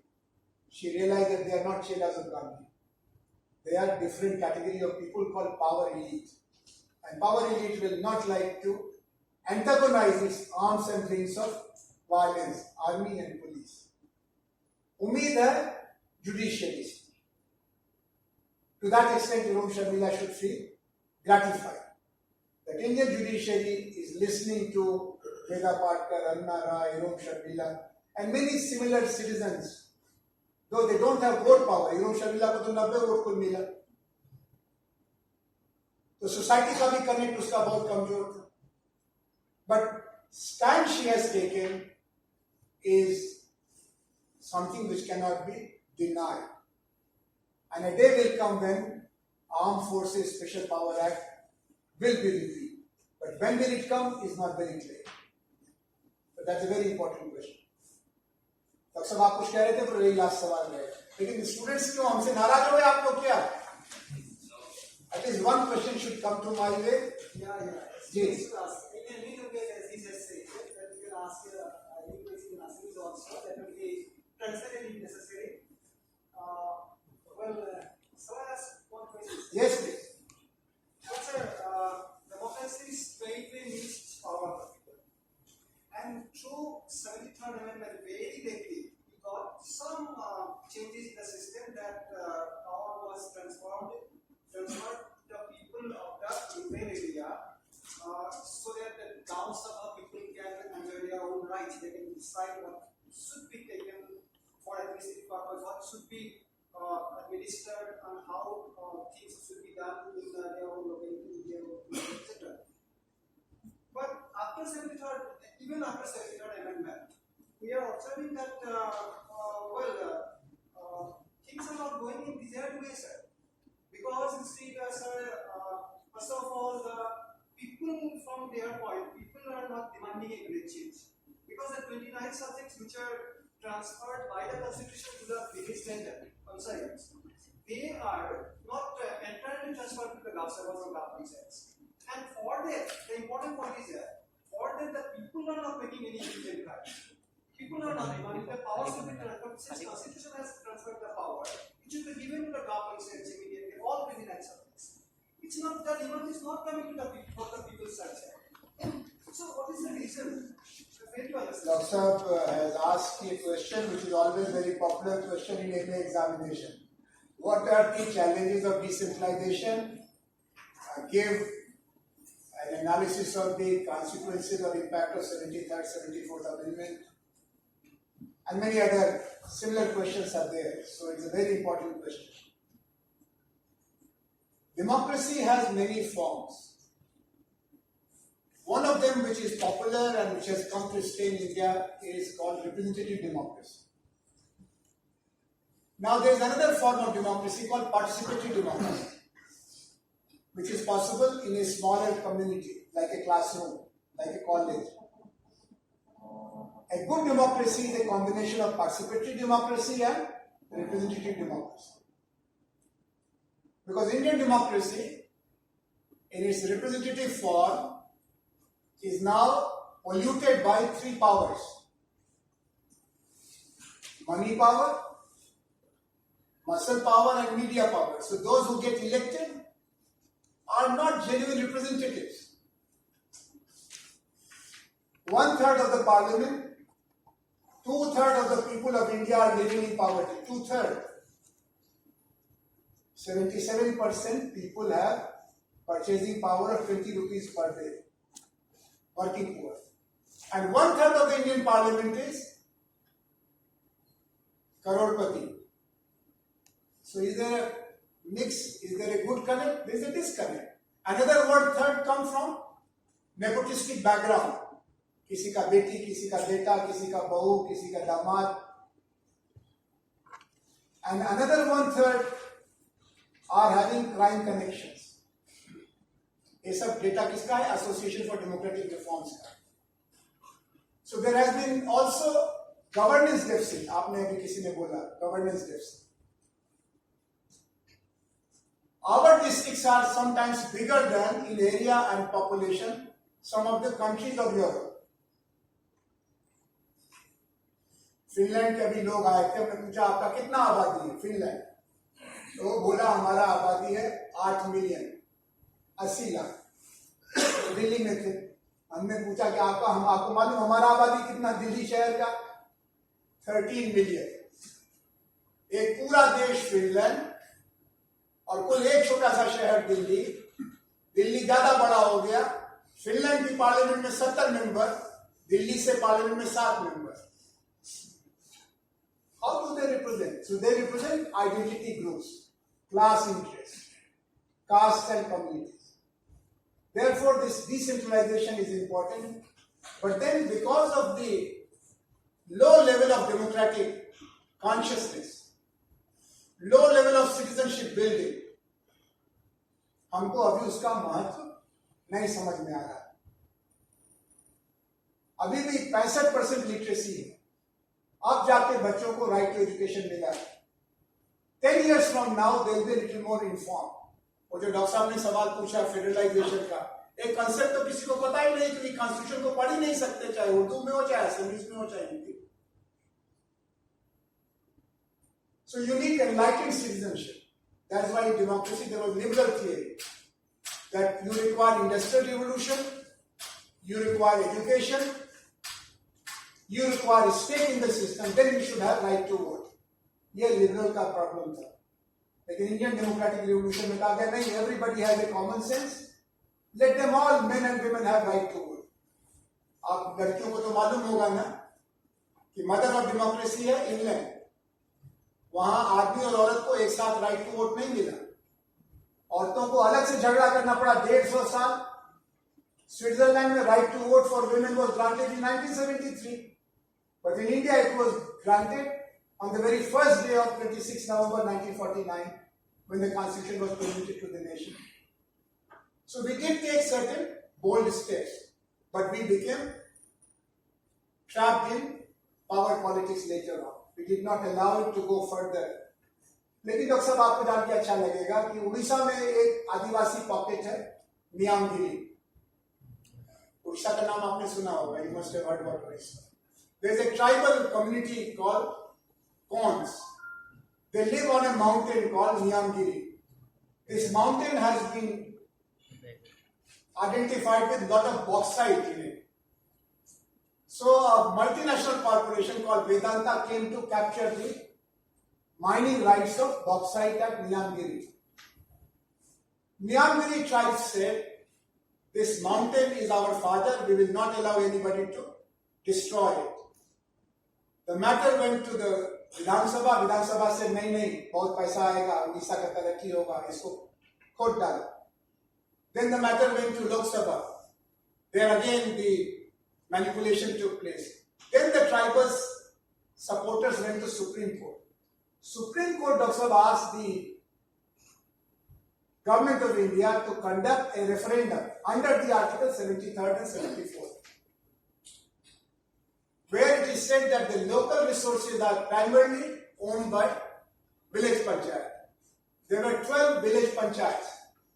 She realized that they are not chelas of Gandhi. They are different category of people called power elite. And power elite will not like to antagonize its arms and wings of violence, army and police. Umeed hai judiciary. To that extent, Irom Sharmila should feel gratified that Indian judiciary is listening to Veda Patkar, Anna Rai, Irom Sharmila, and many similar citizens. Though they don't have vote power, Irom Sharmila को तो 90 vote को मिला, तो society का भी connect उसका बहुत कमजोर था. But stand she has taken is something which cannot be denied. And a day will come when Armed Forces Special Power Act will be repealed. But when will it come is not very clear. But that's a very important question. Doctor साहब आप कुछ कह रहे थे पर यही last सवाल है, लेकिन स्टूडेंट्स क्यों हमसे नाराज हो गए आप लोग क्या? At least one question should come to my way. Yes. Yes, please. Sir, democracy straightway needs power of the people. And through 73rd Amendment, very lately, we got some changes in the system that power was transferred to the people of the urban area, so that the Gaon Sabha people can enjoy their own rights. They can decide what should be taken for administrative purpose, what should be administered, and how things should be done in their own locality, etc. But after 73rd, even after 73rd Amendment, we are observing that things are not going in desired way, sir. Because you see, sir, first of all, the people from their point, people are not demanding a great change. Because the 29 subjects which are transferred by the constitution to the village standard concerns, they are not entirely transferred to the Gaon Sabhas or Gaon Panchayats. And for that, the important point is that for that the people are not making any immediate rights. People are not demanding the power should be transferred. Since the constitution has transferred the power, it should be given to the Gaon Panchayats immediately, all 29 subjects. It's not that demand is not coming to the people for the people's side. So what is the reason? Dr. Saab has asked a question which is always very popular question in every examination. What are the challenges of decentralization? Give an analysis of the consequences or impact of 73rd, 74th Amendment, and many other similar questions are there. So it's a very important question. Democracy has many forms. One of them system which is popular and which has come to stay in India is called representative democracy. Now there is another form of democracy called participatory democracy, which is possible in a smaller community, like a classroom, like a college. A good democracy is a combination of participatory democracy and representative democracy. Because Indian democracy, in its representative form, is now polluted by three powers: money power, muscle power, and media power. So those who get elected are not genuine representatives. 1/3 of the parliament, 2/3 of the people of India are living in poverty. 2/3. 77% people have purchasing power of 20 rupees per day. Working poor. And 1/3 of the Indian parliament is crorepati. So is there a mix? Is there a good connect? There is a disconnect. Another word third comes from nepotistic background. किसी का बेटी, किसी का बेटा, किसी का बहू, किसी का दामाद. And another 1/3 are having crime connections. ये सब डेटा किसका है? Association for Democratic Reforms का. So there has been also governance deficit. आपने अभी किसी ने बोला governance deficit. Our districts are sometimes bigger than in area and population some of the countries of Europe. Finland के भी लोग आए थे, मैं पूछा आपका कितना आबादी है फिनलैंड, तो वो बोला हमारा आबादी है 8 मिलियन 80 लाख। दिल्ली में थे, हमने पूछा कि आपको मालूम हमारा आबादी कितना दिल्ली शहर का? 13 मिलियन। एक पूरा देश फिनलैंड और कुल एक छोटा सा शहर दिल्ली। दिल्ली ज्यादा बड़ा हो गया। फिनलैंड की पार्लियामेंट में 70 मेंबर, दिल्ली से पार्लियामेंट में 7 member. How do they represent? So they represent identity groups, class interests, castes and communities. Therefore, this decentralization is important. But then because of the low level of democratic consciousness, low level of citizenship building, हमको अभी उसका महत्व नहीं समझ में आ रहा। अभी भी 65% लिटरेसी है। अब जाके बच्चों को राइट टू एजुकेशन मिला है। 10 years from now they will be a little more informed. और जो डॉक्टर साहब ने सवाल पूछा फेडरलाइजेशन का, एक कंसेप्ट तो किसी को पता ही नहीं कि कॉन्स्टिट्यूशन को पढ़ ही नहीं सकते, चाहे उर्दू में हो, चाहे असेंबलीज में हो, चाहे Hindi. So you need enlightened citizenship. That's why in democracy there was liberal theory that you require industrial revolution, you require education, you require a stake in the system, then you should have right to vote. ये liberal का problem था। लेकिन Indian democratic revolution में कहा गया नहीं, everybody has a common sense, let them all men and women have right to vote. आप लड़कियों को तो मालूम होगा ना कि मदर ऑफ डेमोक्रेसी है इंग्लैंड। वहां आदमी और औरत को एक साथ राइट टू वोट नहीं मिला। औरतों को अलग से झगड़ा करना पड़ा 150 साल। स्विट्जरलैंड में right to vote for women was granted in 1973, but in India it was granted on the very first day of 26 November 1949 when the constitution was presented to the nation. So we did take certain bold steps, but we became trapped in power politics later on. We did not allow it to go further. लेकिन doctor साहब आपको जान के अच्छा लगेगा कि उड़ीसा में एक आदिवासी पॉकेट है नियामगिरी। उड़ीसा का नाम आपने सुना होगा, you must have heard about Orissa. There is a tribal community called Kons. They live on a mountain called Niyamgiri. This mountain has been identified with a lot of bauxite in it. So a multinational corporation called Vedanta came to capture the mining rights of bauxite at Niyamgiri. Niyamgiri tribe said, this mountain is our father, we will not allow anybody to destroy it. The matter went to the Vidhan Sabha said नहीं बहुत पैसा आएगा, उड़ीसा का तरक्की होगा, इसको खोद डालो. Then the matter went to Lok Sabha. There again the manipulation took place. Then the tribals supporters went to Supreme Court. Supreme Court also asked the Government of India to conduct a referendum under the Article 73rd and 74th, where it is said that the local resources are primarily owned by village panchayat. There were 12 village panchayats.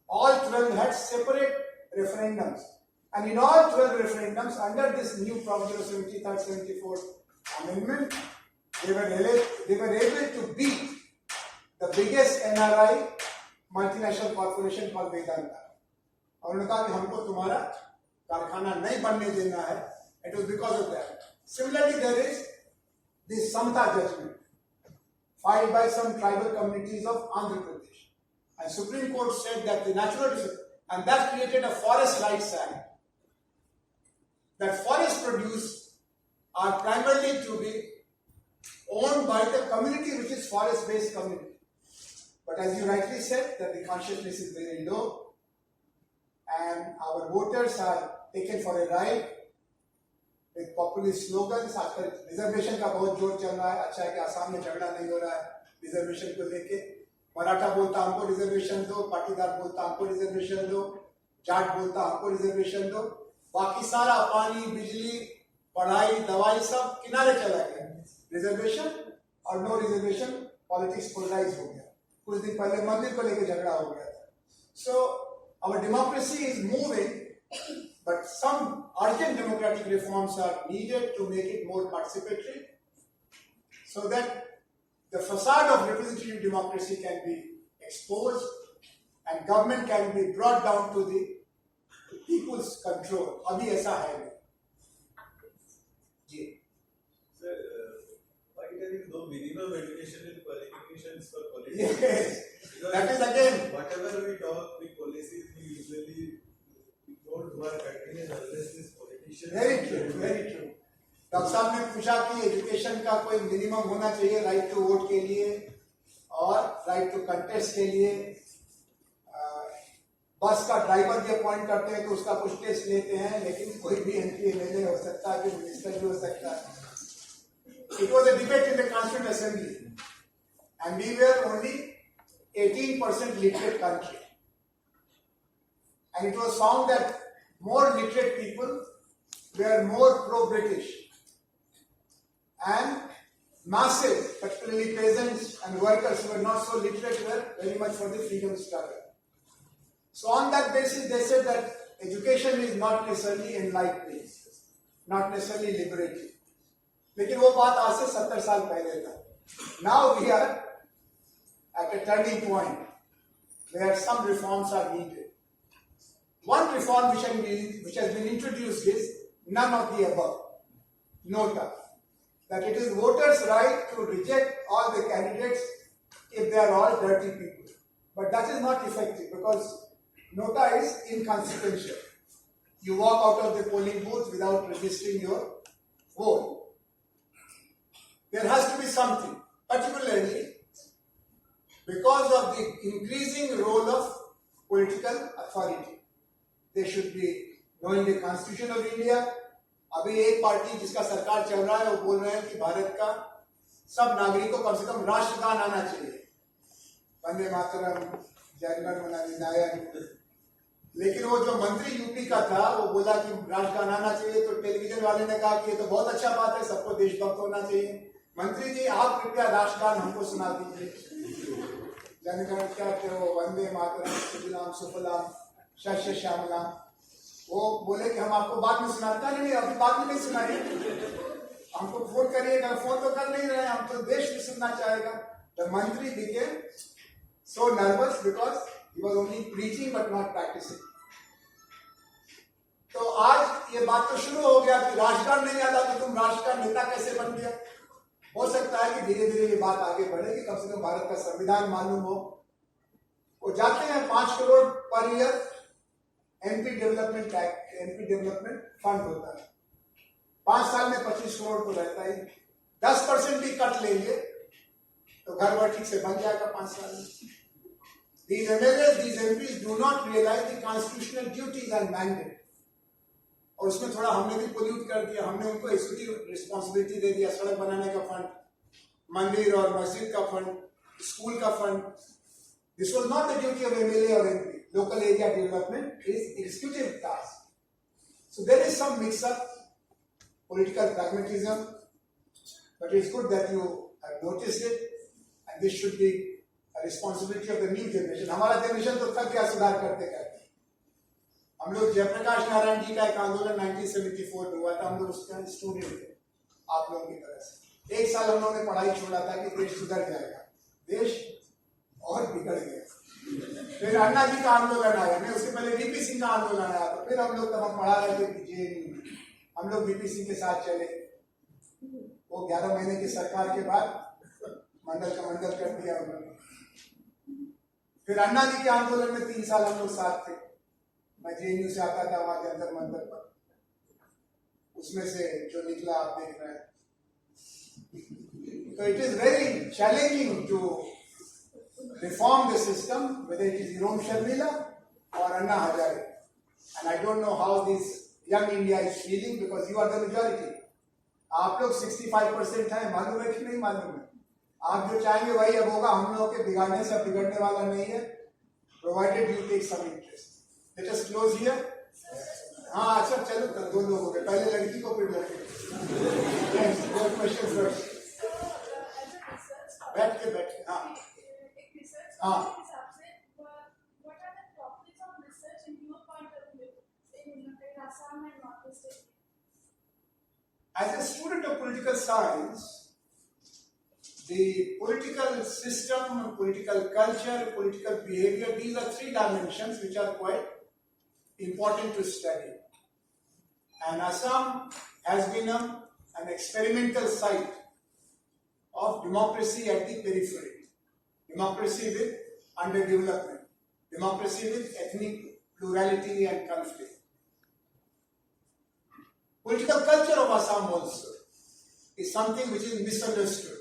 All 12 had separate referendums. And in all 12 referendums, under this new provision of 73rd, 74th amendment, they were able to beat the biggest NRI multinational corporation called Vedanta. और उन्होंने कहा कि हमको तुम्हारा कारखाना नहीं बनने देना है. It was because of that. Similarly, there is the Samta judgment filed by some tribal communities of Andhra Pradesh. And Supreme Court said that the natural resources, and that created a Forest Rights Act, that forest produce are primarily to be owned by the community which is forest-based community. But as you rightly said, that the consciousness is very low and our voters are taken for a ride with populist slogans. आजकल reservation का बहुत जोर चल रहा है. अच्छा है कि आसाम में झगड़ा नहीं हो रहा है रिजर्वेशन को लेके. मराठा बोलता हमको रिजर्वेशन दो, पाटीदार बोलता हमको रिजर्वेशन दो, जाट बोलता हमको रिजर्वेशन दो. बाकी सारा पानी, बिजली, पढ़ाई, दवाई सब किनारे चला गया. रिजर्वेशन और नो रिजर्वेशन पॉलिटिक्स पोलराइज हो गया. कुछ दिन पहले मंदिर को लेकर झगड़ा हो गया था. So our democracy is moving, but some urgent democratic reforms are needed to make it more participatory, so that the facade of representative democracy can be exposed and government can be brought down to the people's control. अभी ऐसा है नहीं. जी. Sir, why there is no minimum education and qualifications for politics? Yes. Because That is again. whatever we talk, the policies we usually don't work unless this politicians. Very true, very true. Doctor साहब ने पूछा कि education का कोई minimum होना चाहिए right to vote के लिए और राइट टू कंटेस्ट के लिए. बस का ड्राइवर भी अपॉइंट करते हैं तो उसका कुछ टेस्ट लेते हैं, लेकिन कोई भी एमपी एमएलए हो सकता है, कोई मिनिस्टर भी हो सकता है. It was a debate in the Constituent Assembly and we were only 18% literate country. And it was found that more literate people were more pro-British and masses, particularly peasants and workers who were not so literate, were very much for the freedom struggle. So on that basis they said that education is not necessarily enlightening, not necessarily liberating. लेकिन वो बात आज से 70 साल पहले था. Now we are at a turning point where some reforms are needed. One reform which has been introduced is none of the above. Nota. That it is voters' right to reject all the candidates if they are all dirty people. But that is not effective because nota is inconsequential. You walk out of the polling booth without registering your vote. There has to be something, particularly because of the increasing role of political authority. They should be knowing the Constitution of India. अभी एक party जिसका सरकार चल रहा है वो बोल रहे हैं कि भारत का सब नागरिकों को कम से कम राष्ट्रगान आना चाहिए. वंदे मातरम, जनगण मन अधिनायक. लेकिन वो जो मंत्री यूपी का था वो बोला कि राष्ट्रगान आना चाहिए तो टेलीविजन वाले ने कहा कि ये तो बहुत अच्छा बात है, सबको देशभक्त होना चाहिए. मंत्री जी आप कृपया राष्ट्रगान हमको सुना दीजिए. जनगण क्या हो, वंदे मातरम, सुजलाम सुफलाम शस्य श्यामलाम. वो बोले कि हम आपको बाद में सुनाते नहीं, अभी बाद में नहीं सुनाइए, हमको फोन करिएगा. फोन तो कर नहीं रहे, हम तो देश भी सुनना चाहेगा. The मंत्री became so nervous because he was only preaching but not practicing. तो आज ये बात तो शुरू हो गया कि राष्ट्रगान नहीं आता तो तुम राष्ट्र का नेता कैसे बन गया. हो सकता है कि धीरे धीरे ये बात आगे बढ़े कि कम से कम भारत का संविधान मालूम हो. वो जाते हैं 5 crore per year MP development fund होता है. 5 साल में 25 करोड़ तो रहता ही. 10% भी कट लेंगे तो घर बार ठीक से बन जाएगा 5 साल में. These MLAs, these MPs do not realize the constitutional duties and mandate. और उसमें थोड़ा हमने भी पोल्यूट कर दिया, हमने उनको एग्जीक्यूटिव रिस्पॉन्सिबिलिटी दे दिया, सड़क बनाने का फंड, मंदिर और मस्जिद का फंड, स्कूल का fund. This was not the duty of MLA or MP. Local area development is executive task. So there is some mix-up, political pragmatism, but it's good that you have noticed it, and this should be a responsibility of the new generation. हमारा generation तो थक गया सुधार करते करते. हम लोग जयप्रकाश नारायण जी का एक आंदोलन 1974 में हुआ था, हम लोग उसके स्टूडेंट थे, आप लोगों की तरह से. एक साल हम लोगों ने पढ़ाई छोड़ा था कि देश सुधर जाएगा, देश और बिगड़ गया. फिर अन्ना जी का आंदोलन आया, नहीं उसके पहले वीपी सिंह का आंदोलन आया, तो फिर हम लोग तब हम पढ़ा रहे थे JNU में, हम लोग वीपी सिंह के साथ चले. वो 11 महीने की सरकार के बाद मंडल का मंडल कर दिया उन्होंने. फिर अन्ना जी के आंदोलन में 3 साल हम लोग साथ थे. मैं JNU से आता था, वहां जंतर मंतर पर, उसमें से जो निकला आप देख रहे हैं. So it is very challenging to reform the system, whether it is Irom Sharmila or Anna Hazare. And I don't know how this young India is feeling, because you are the majority. आप लोग 65% हैं, मालूम है कि नहीं मालूम है? आप जो चाहेंगे वही अब होगा. हम लोगों के बिगाड़ने से बिगड़ने वाला नहीं है, provided you take some interest. Let us close here. हाँ अच्छा चलो, दो लोग हो गए, पहले लड़की को फिर लड़के. Yes, your questions first. बैठ के हाँ हाँ. What are the topics of research in your point of view in Assam and Northeast India? As a student of political science, the political system, political culture, political behavior, these are 3 dimensions which are quite important to study. And Assam has been an experimental site of democracy at the periphery. Democracy with underdevelopment. Democracy with ethnic plurality and conflict. Political culture of Assam also is something which is misunderstood,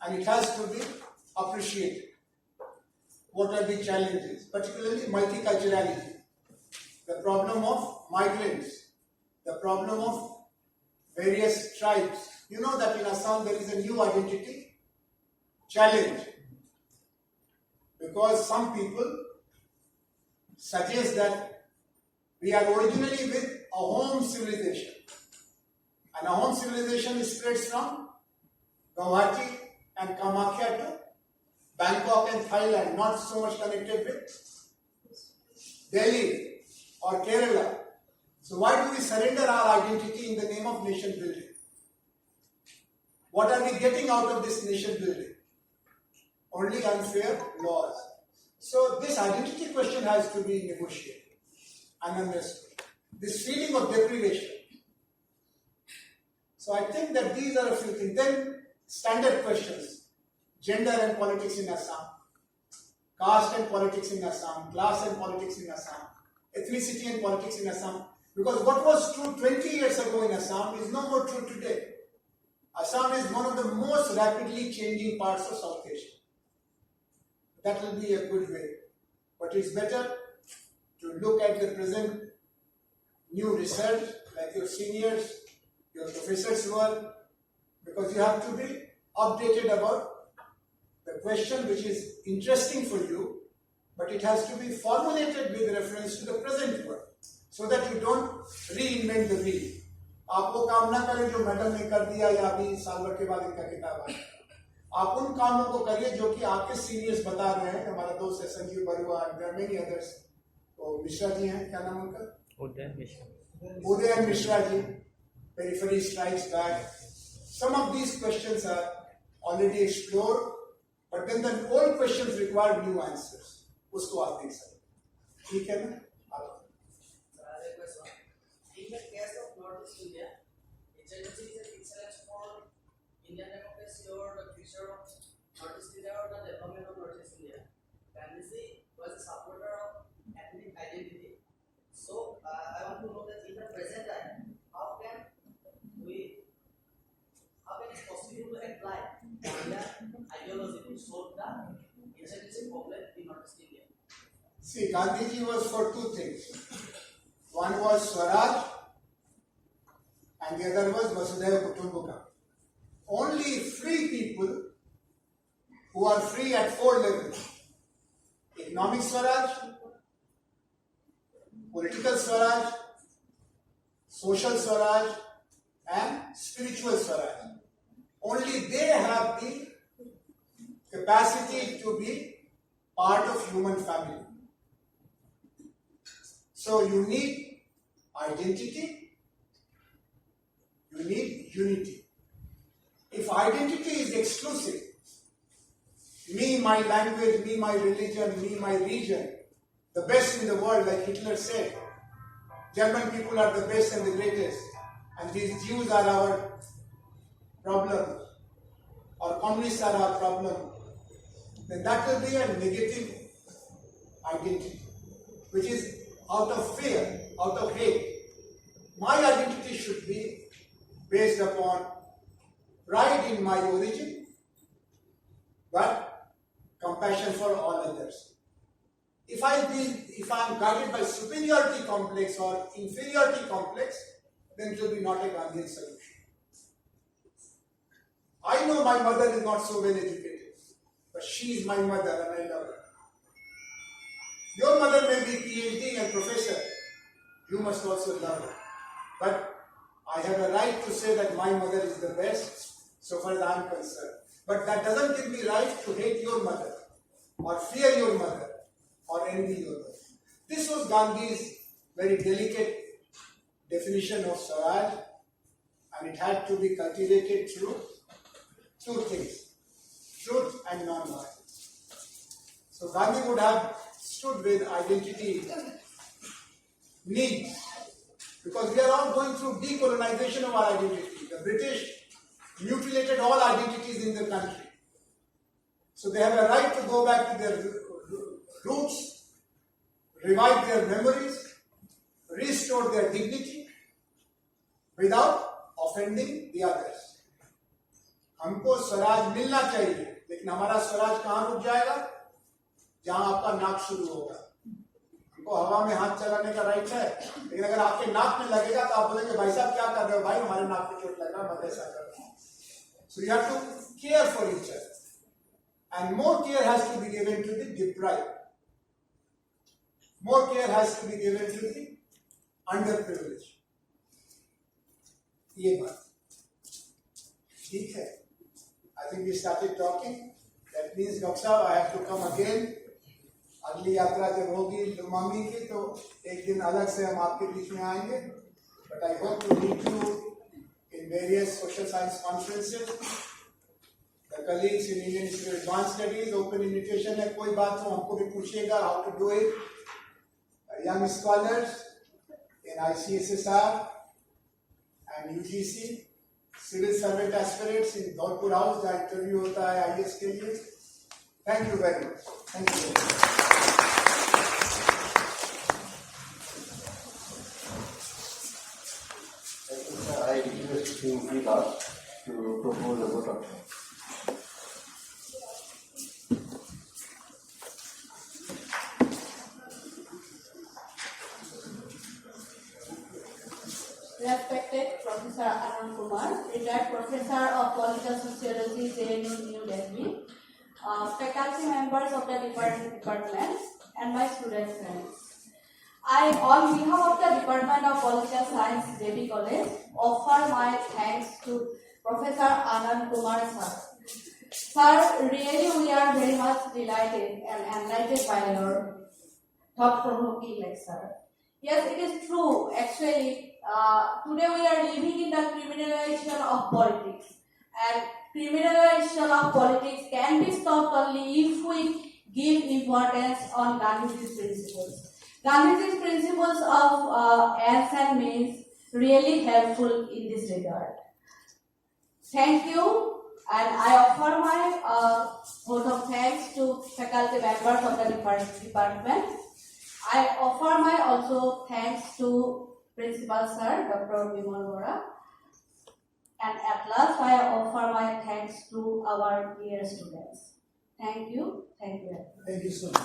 and it has to be appreciated. What are the challenges? Particularly multiculturality, the problem of migrants, the problem of various tribes. You know that in Assam there is a new identity challenge, because some people suggest that we are originally with a home civilization, and a home civilization spreads from Guwahati and Kamakya to Bangkok and Thailand, not so much connected with Delhi or Kerala. So why do we surrender our identity in the name of nation building? What are we getting out of this nation building? Only unfair laws. So this identity question has to be negotiated and understood. This feeling of deprivation. So I think that these are a few things. Then standard questions. Gender and politics in Assam. Caste and politics in Assam. Class and politics in Assam. Ethnicity and politics in Assam. Because what was true 20 years ago in Assam is no more true today. Assam is one of the most rapidly changing parts of South Asia. That will be a good way. But it's better to look at the present new research, like your seniors, your professors' work, because you have to be updated about the question which is interesting for you, but it has to be formulated with reference to the present work, so that you don't reinvent the wheel. आप वो काम ना करें जो madam ने कर दिया या अभी साल भर के बाद इनका किताब आया. आप उन कामों को करिए जो कि आपके सीनियर्स बता रहे हैं. हमारा दोस्त है Sanjeev Barua, there are many others. तो मिश्रा जी हैं, क्या नाम उनका? उदय Mishra ji. Periphery strikes back. Some of these questions are already explored, but then the old questions require new answers. उसको आप देख सकते. ठीक है ना? In the case of Northeast India, HNC is a excellence for Indian democracy or the future of Northeast India or the development of Northeast India. Gandhiji was a supporter of ethnic identity. So I want to know that in the present time, how can it possible to apply Indian ideology to solve the HNC problem in Northeast India? See, Gandhiji was for two things. One was Swaraj and the other was Vasudhaiva Kutumbakam. Only free people who are free at 4 levels: economic Swaraj, political Swaraj, social Swaraj, and spiritual Swaraj. Only they have the capacity to be part of human family. So you need identity, you need unity. If identity is exclusive, me, my language, me, my religion, me, my region, the best in the world, like Hitler said, German people are the best and the greatest, and these Jews are our problem, or communists are our problem, then that will be a negative identity, which is out of fear, out of hate. My identity should be based upon pride in my origin, but compassion for all others. If I am guided by superiority complex or inferiority complex, then it will be not a Gandhian solution. I know my mother is not so well educated, but she is my mother and I love her. Your mother may be PhD and professor, you must also love her. But I have a right to say that my mother is the best, so far as I am concerned. But that doesn't give me right to hate your mother, or fear your mother, or envy your mother. This was Gandhi's very delicate definition of Swaraj, and it had to be cultivated through two things: truth and non-violence. So Gandhi would have stood with identity needs, because we are all going through decolonization of our identity. The British mutilated all identities in the country. So they have a right to go back to their roots, revive their memories, restore their dignity without offending the others. हमको स्वराज मिलना चाहिए, लेकिन हमारा स्वराज कहाँ रुक जाएगा? जहां आपका नाक शुरू होगा. हमको हवा में हाथ चलाने का राइट है, लेकिन अगर आपके नाक में लगेगा तो आप बोलेंगे भाई साहब क्या कर रहे हो? भाई हमारे नाक पे चोट लग रहा है, मत ऐसा करो. So you have to care for each other, and more care has to be given to the deprived. More care has to be given to the underprivileged. ये बात ठीक है. I think we started talking. That means Dr. Saab, I have to come again. अगली यात्रा जब होगी लुमामी की तो एक दिन अलग से हम आपके बीच में आएंगे. But I hope to meet you in various social science conferences. The colleagues in Indian Institute of Advanced Studies, open invitation है. कोई बात हो हमको भी पूछिएगा how to do it. Young scholars in ICSSR and UGC, civil servant aspirants in Dholpur House जहाँ interview होता है IAS के लिए. Thank you very much. Thank you. I request Vikas to propose a vote of thanks. Respected Professor Anand Kumar, retired Professor of Political Sociology, JNU, New Delhi, faculty members of the department, and my student friends. I, on behalf of the Department of Political Science, JB College, offer my thanks to Professor Anand Kumar sir. Sir, really we are very much delighted and enlightened by your thought-provoking lecture. Yes, it is true. Actually, today we are living in the criminalization of politics, and criminalization of politics can be stopped only if we give importance on Gandhi's principles. Gandhi's principles of ends and means really helpful in this regard. Thank you, and I offer my vote of thanks to faculty members of the department. I offer my also thanks to Principal Sir, Dr. Bimal Bora. And at last, I offer my thanks to our dear students. Thank you. Thank you. Thank you so much.